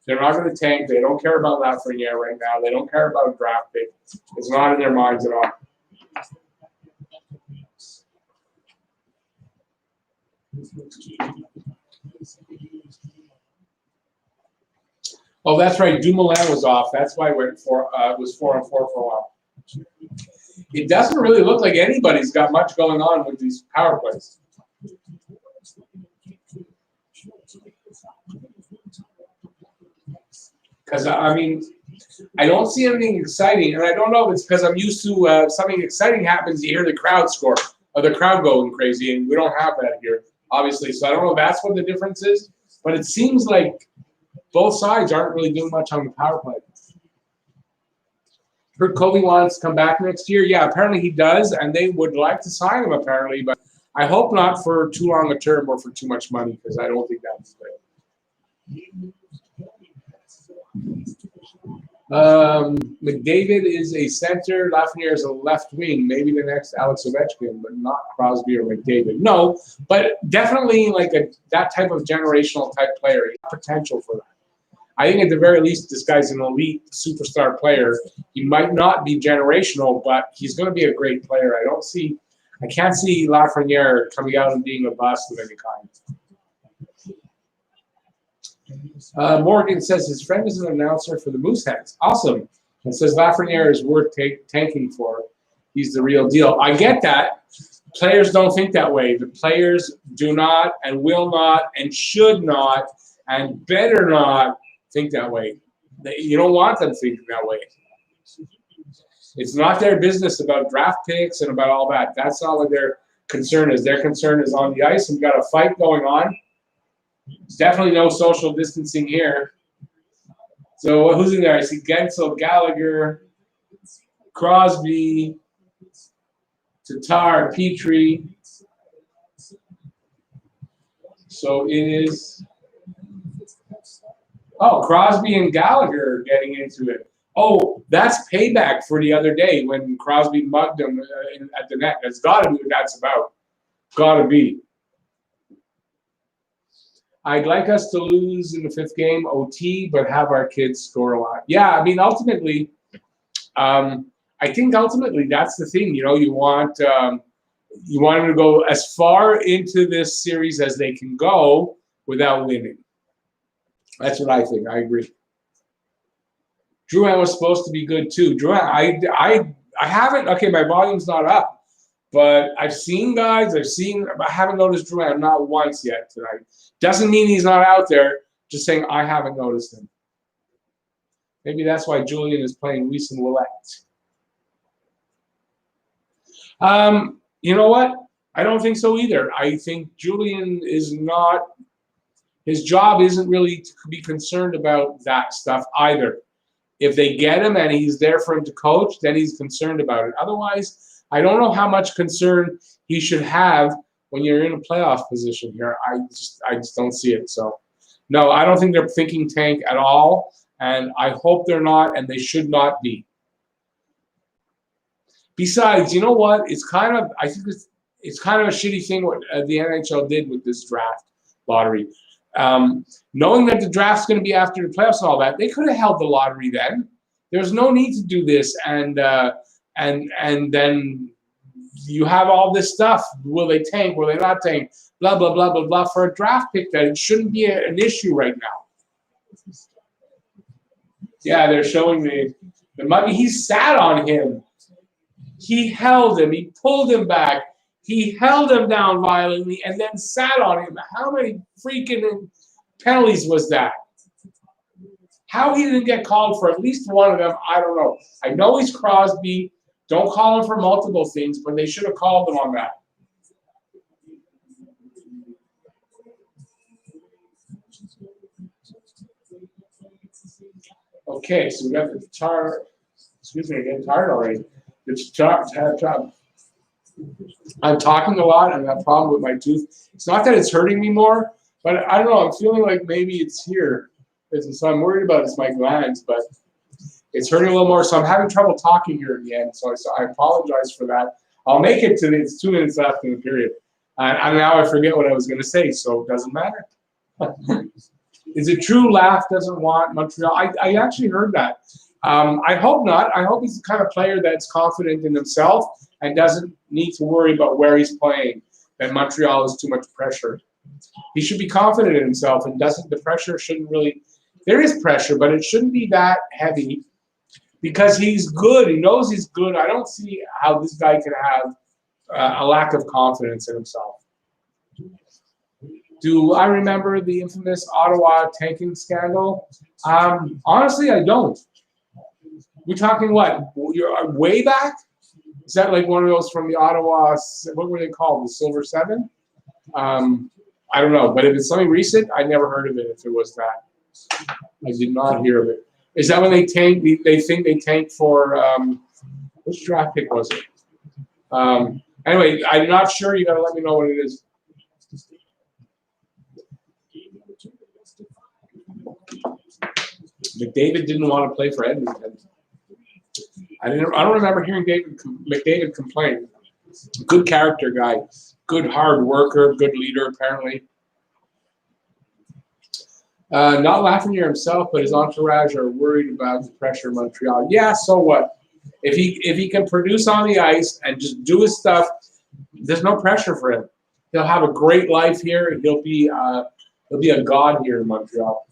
They're not going to tank. They don't care about Lafreniere right now. They don't care about draft pick. It's not in their minds at all. Oh, that's right. Dumoulin was off. That's why it was 4-on-4 for a while. It doesn't really look like anybody's got much going on with these power plays. Because, I mean, I don't see anything exciting, and I don't know if it's because I'm used to something exciting happens, you hear the crowd score, or the crowd going crazy, and we don't have that here, obviously. So I don't know if that's what the difference is, but it seems like both sides aren't really doing much on the power play. Heard Kobe wants to come back next year. Yeah, apparently he does, and they would like to sign him, apparently, but I hope not for too long a term or for too much money, because I don't think that's great. McDavid is a center. Lafreniere is a left wing. Maybe the next Alex Ovechkin, but not Crosby or McDavid. No, but definitely like that type of generational type player. He has potential for that. I think at the very least, this guy's an elite superstar player. He might not be generational, but he's going to be a great player. I can't see Lafreniere coming out and being a bust of any kind. Morgan says his friend is an announcer for the Mooseheads. Awesome. And says Lafreniere is worth tanking for. He's the real deal. I get that. Players don't think that way. The players do not and will not and should not and better not think that way. You don't want them thinking that way. It's not their business about draft picks and about all that. That's not what their concern is. Their concern is on the ice, and we've got a fight going on. There's definitely no social distancing here. So who's in there? I see Gensel, Gallagher, Crosby, Tatar, Petrie. So it is. Oh, Crosby and Gallagher getting into it. Oh, that's payback for the other day when Crosby mugged him at the net. That's got to be what that's about. Got to be. I'd like us to lose in the 5th game, OT, but have our kids score a lot. Yeah, I mean, ultimately, I think ultimately that's the thing. You know, you want them to go as far into this series as they can go without winning. That's what I think. I agree. Drouin was supposed to be good too. Drouin, I haven't. Okay, my volume's not up. But I've seen guys, I haven't noticed Drouin not once yet tonight. Doesn't mean he's not out there, just saying I haven't noticed him. Maybe that's why Julian is playing Weiss and Willette. You know what? I don't think so either. I think Julian is not, his job isn't really to be concerned about that stuff either. If they get him and he's there for him to coach, then he's concerned about it. Otherwise, I don't know how much concern he should have when you're in a playoff position here. I just don't see it. So, no, I don't think they're thinking tank at all, and I hope they're not, and they should not be. Besides, you know what? It's kind of, I think it's kind of a shitty thing what the NHL did with this draft lottery. Knowing that the draft's going to be after the playoffs and all that, they could have held the lottery then. There's no need to do this, and then you have all this stuff. Will they tank? Will they not tank? Blah blah blah blah blah. For a draft pick, that it shouldn't be an issue right now. Yeah, they're showing me the money. He sat on him. He held him. He pulled him back. He held him down violently and then sat on him. How many freaking penalties was that? How he didn't get called for at least one of them, I don't know. I know he's Crosby. Don't call him for multiple things, but they should have called him on that. Okay, so we got the guitar. Excuse me, I'm getting tired already. I'm talking a lot and I have a problem with my tooth. It's not that it's hurting me more, but I don't know. I'm feeling like maybe it's here. So I'm worried about it's my glands, but it's hurting a little more. So I'm having trouble talking here in the end. So I apologize for that. I'll make it to it's 2 minutes left in the period. And now I forget what I was going to say, so it doesn't matter. Is it true Laugh doesn't want Montreal? I actually heard that. I hope not. I hope he's the kind of player that's confident in himself and doesn't need to worry about where he's playing, that Montreal is too much pressure. He should be confident in himself and the pressure shouldn't really, there is pressure, but it shouldn't be that heavy because he's good. He knows he's good. I don't see how this guy can have a lack of confidence in himself. Do I remember the infamous Ottawa tanking scandal? Honestly, I don't. We're talking what? You're way back? Is that like one of those from the Ottawa, what were they called? The Silver Seven? I don't know. But if it's something recent, I never heard of it if it was that. I did not hear of it. Is that when they tanked? They think they tanked for, which draft pick was it? Anyway, I'm not sure. You got to let me know what it is. McDavid didn't want to play for Edmonton. I don't remember hearing McDavid complain. Good character guy, good hard worker, good leader apparently. Not laughing near himself, but his entourage are worried about the pressure in Montreal. Yeah, so what? If he can produce on the ice and just do his stuff, there's no pressure for him. He'll have a great life here. He'll be a god here in Montreal.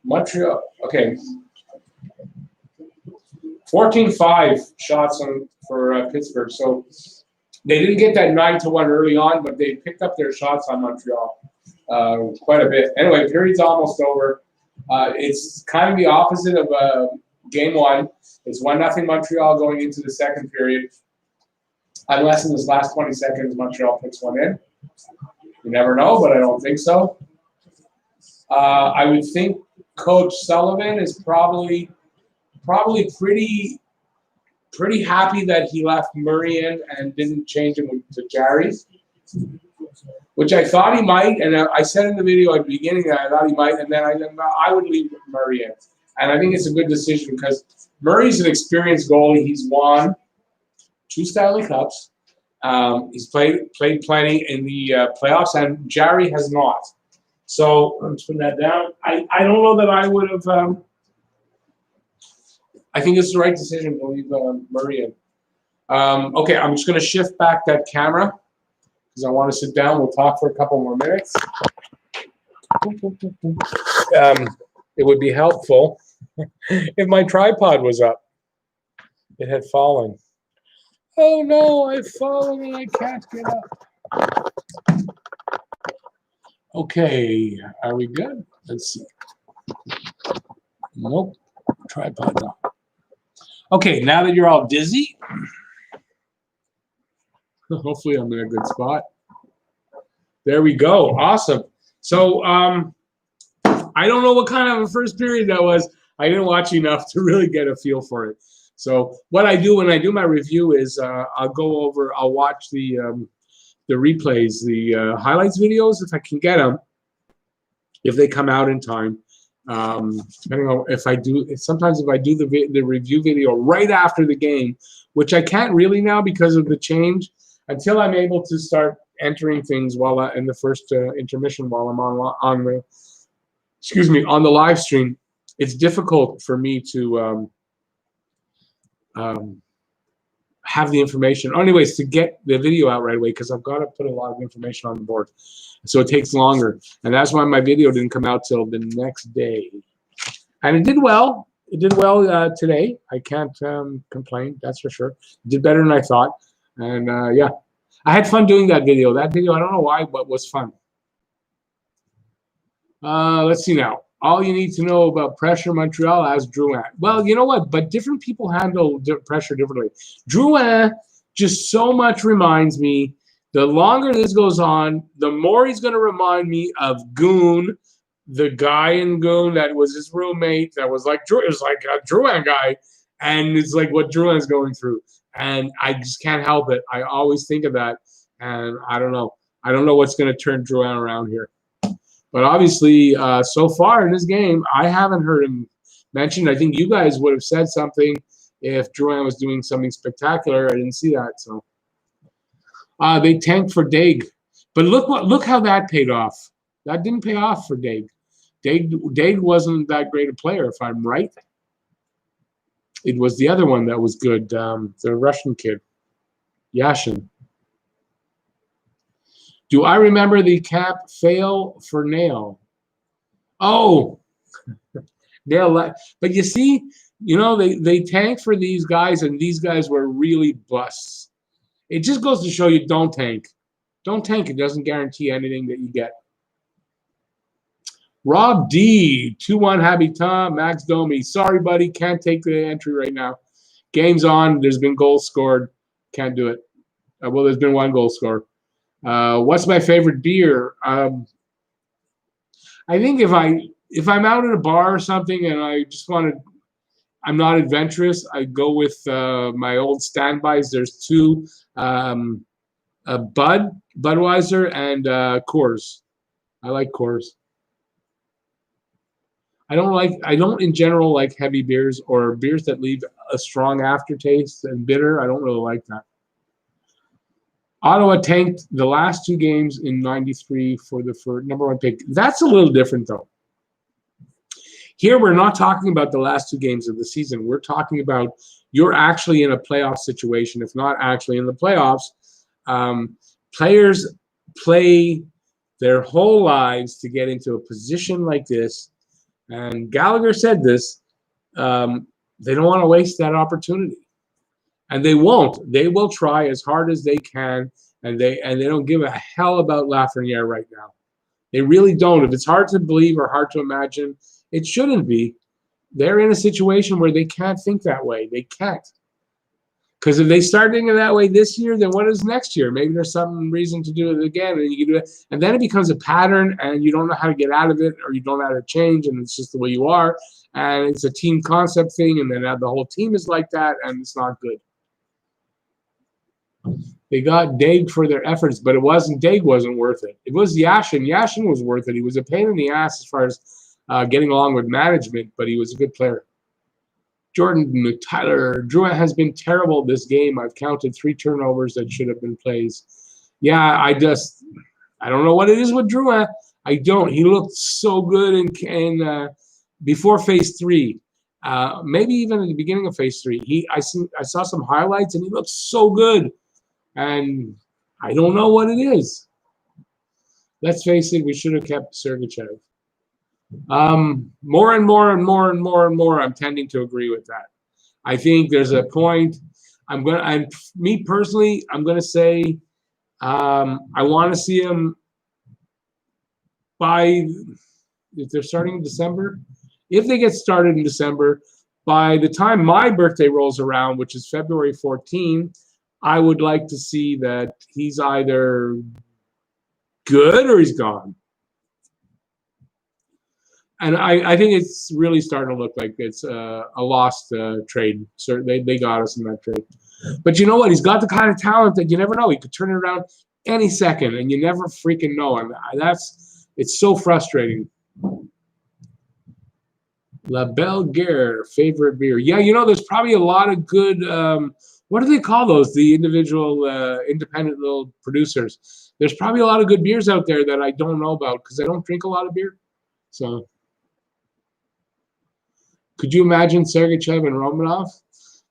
Montreal, okay. 14-5 shots for Pittsburgh. So they didn't get that 9-1 early on, but they picked up their shots on Montreal quite a bit. Anyway, period's almost over. It's kind of the opposite of game one. It's 1-0 Montreal going into the second period. Unless in this last 20 seconds Montreal puts one in. You never know, but I don't think so. I would think Coach Sullivan is probably pretty happy that he left Murray in and didn't change him to Jarry, which I thought he might. And I said in the video at the beginning that I thought he might, and then I would leave Murray in. And I think it's a good decision because Murray's an experienced goalie. He's won 2 Stanley Cups. He's played plenty in the playoffs, and Jarry has not. So I'm just putting that down. I don't know that I would have. I think it's the right decision to leave Murray in. Okay, I'm just going to shift back that camera because I want to sit down. We'll talk for a couple more minutes. It would be helpful if my tripod was up. It had fallen. Oh no, I've fallen and I can't get up. Okay, are we good? Let's see. Nope, tripod no. Okay, now that you're all dizzy, hopefully I'm in a good spot. There we go. Awesome. So I don't know what kind of a first period that was. I didn't watch enough to really get a feel for it. So what I do when I do my review is I'll watch the replays, the highlights videos if I can get them, if they come out in time. Depending on if I do, sometimes if I do the review video right after the game, which I can't really now because of the change, until I'm able to start entering things while in the first intermission while I'm on the on the live stream. It's difficult for me to have the information. Anyways, to get the video out right away because I've got to put a lot of information on the board. So it takes longer. And that's why my video didn't come out till the next day. And it did well. It did well today. I can't complain, that's for sure. It did better than I thought. And yeah, I had fun doing that video. That video, I don't know why, but was fun. Let's see now. All you need to know about pressure Montreal as Drouin. Well, you know what? But different people handle pressure differently. Drouin just so much reminds me, the longer this goes on, the more he's going to remind me of Goon, the guy in Goon that was his roommate, that was like, it was like a Drouin guy, and it's like what Drouin's going through. And I just can't help it. I always think of that, and I don't know. I don't know what's going to turn Drouin around here. But obviously, so far in this game, I haven't heard him mentioned. I think you guys would have said something if Drouin was doing something spectacular. I didn't see that. So they tanked for Daig. But look how that paid off. That didn't pay off for Daig. Daig wasn't that great a player, if I'm right. It was the other one that was good, the Russian kid, Yashin. Do I remember the cap fail for Nail? Oh, Nail. But you see, you know, they tanked for these guys, and these guys were really busts. It just goes to show you, don't tank. Don't tank. It doesn't guarantee anything that you get. Rob D, 2-1 Habitat, Max Domi. Sorry, buddy, can't take the entry right now. Game's on. There's been goals scored. Can't do it. Well, there's been one goal scored. What's my favorite beer? I think if I'm out at a bar or something and I just want to, I'm not adventurous, I go with my old standbys. There's two, Budweiser and Coors. I like Coors. I don't in general like heavy beers or beers that leave a strong aftertaste and bitter. I don't really like that. Ottawa tanked the last two games in '93 for the #1 pick. That's a little different, though. Here, we're not talking about the last two games of the season. We're talking about you're actually in a playoff situation, if not actually in the playoffs. Players play their whole lives to get into a position like this. And Gallagher said this. They don't want to waste that opportunity. And they won't. They will try as hard as they can, and they don't give a hell about Lafreniere right now. They really don't. If it's hard to believe or hard to imagine, it shouldn't be. They're in a situation where they can't think that way. They can't. Because if they start thinking that way this year, then what is next year? Maybe there's some reason to do it again, and you can do it, and then it becomes a pattern, and you don't know how to get out of it, or you don't know how to change, and it's just the way you are, and it's a team concept thing, and then the whole team is like that, and it's not good. They got Daig for their efforts, but Daig wasn't worth it. It was Yashin. Yashin was worth it. He was a pain in the ass as far as getting along with management, but he was a good player. Jordan Tyler, Drouin has been terrible this game. I've counted 3 turnovers that should have been plays. Yeah, I don't know what it is with Drouin. I don't. He looked so good in before phase 3. Maybe even at the beginning of phase 3. I saw some highlights, and he looked so good. And I don't know what it is. Let's face it, we should have kept Sergachev. More and more and more and more and more, I'm tending to agree with that. I think there's a point. Me personally, I'm gonna say I want to see him if they're starting in December. If they get started in December, by the time my birthday rolls around, which is February 14, I would like to see that he's either good or he's gone. And I think it's really starting to look like it's a lost trade. So they got us in that trade. But you know what? He's got the kind of talent that you never know. He could turn it around any second, and you never freaking know. And it's so frustrating. La Belle Guerre, favorite beer. Yeah, you know, there's probably a lot of good, what do they call those? The individual, independent little producers. There's probably a lot of good beers out there that I don't know about because I don't drink a lot of beer. So, could you imagine Sergachev and Romanov?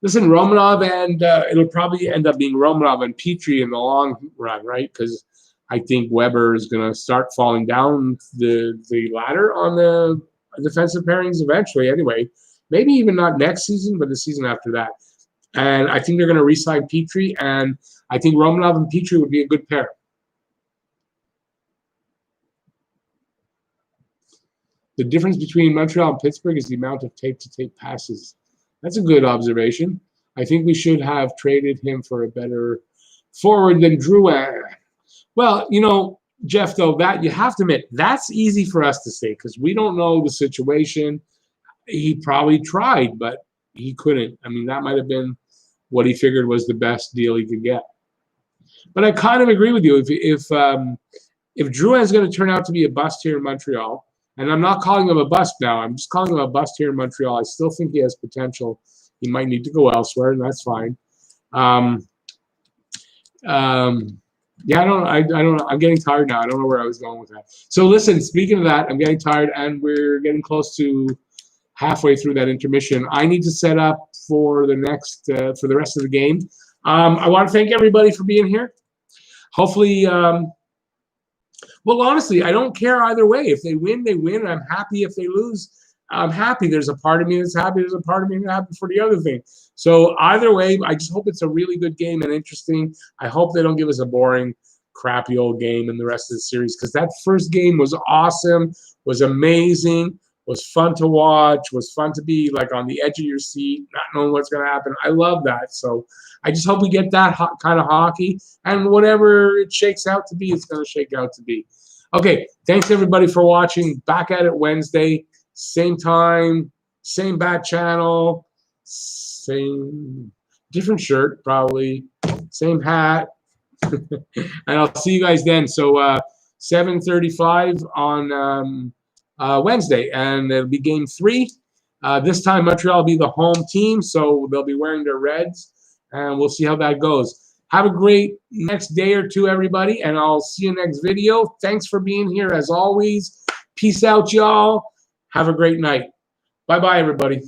Listen, Romanov and it'll probably end up being Romanov and Petrie in the long run, right? Because I think Weber is going to start falling down the ladder on the defensive pairings eventually. Anyway, maybe even not next season, but the season after that. And I think they're going to re-sign Petrie, and I think Romanov and Petrie would be a good pair. The difference between Montreal and Pittsburgh is the amount of tape-to-tape passes. That's a good observation. I think we should have traded him for a better forward than Drouin. Well, you know, Jeff, though, that you have to admit, that's easy for us to say because we don't know the situation. He probably tried, but he couldn't. I mean, that might have been what he figured was the best deal he could get. But I kind of agree with you. If Drouin is going to turn out to be a bust here in Montreal, and I'm not calling him a bust now, I'm just calling him a bust here in Montreal. I still think he has potential. He might need to go elsewhere, and that's fine. Yeah, I don't know. I'm getting tired now. I don't know where I was going with that. So listen, speaking of that, I'm getting tired, and we're getting close to halfway through that intermission. I need to set up for the next for the rest of the game. I want to thank everybody for being here. Hopefully, well, honestly, I don't care either way. If they win, they win. I'm happy. If they lose, I'm happy. There's a part of me that's happy. There's a part of me that's happy for the other thing. So either way, I just hope it's a really good game and interesting. I hope they don't give us a boring, crappy old game in the rest of the series because that first game was awesome, was amazing, was fun to watch, was fun to be like on the edge of your seat, not knowing what's going to happen. I love that. So I just hope we get that kind of hockey, and whatever it shakes out to be, it's going to shake out to be. Okay, thanks everybody for watching. Back at it Wednesday, same time, same bat channel, same different shirt probably, same hat, and I'll see you guys then. So 7:35 on Wednesday, and it'll be game 3. This time Montreal will be the home team, so they'll be wearing their reds, and we'll see how that goes. Have a great next day or two, everybody, and I'll see you next video. Thanks for being here, as always. Peace out, y'all. Have a great night. Bye-bye, everybody.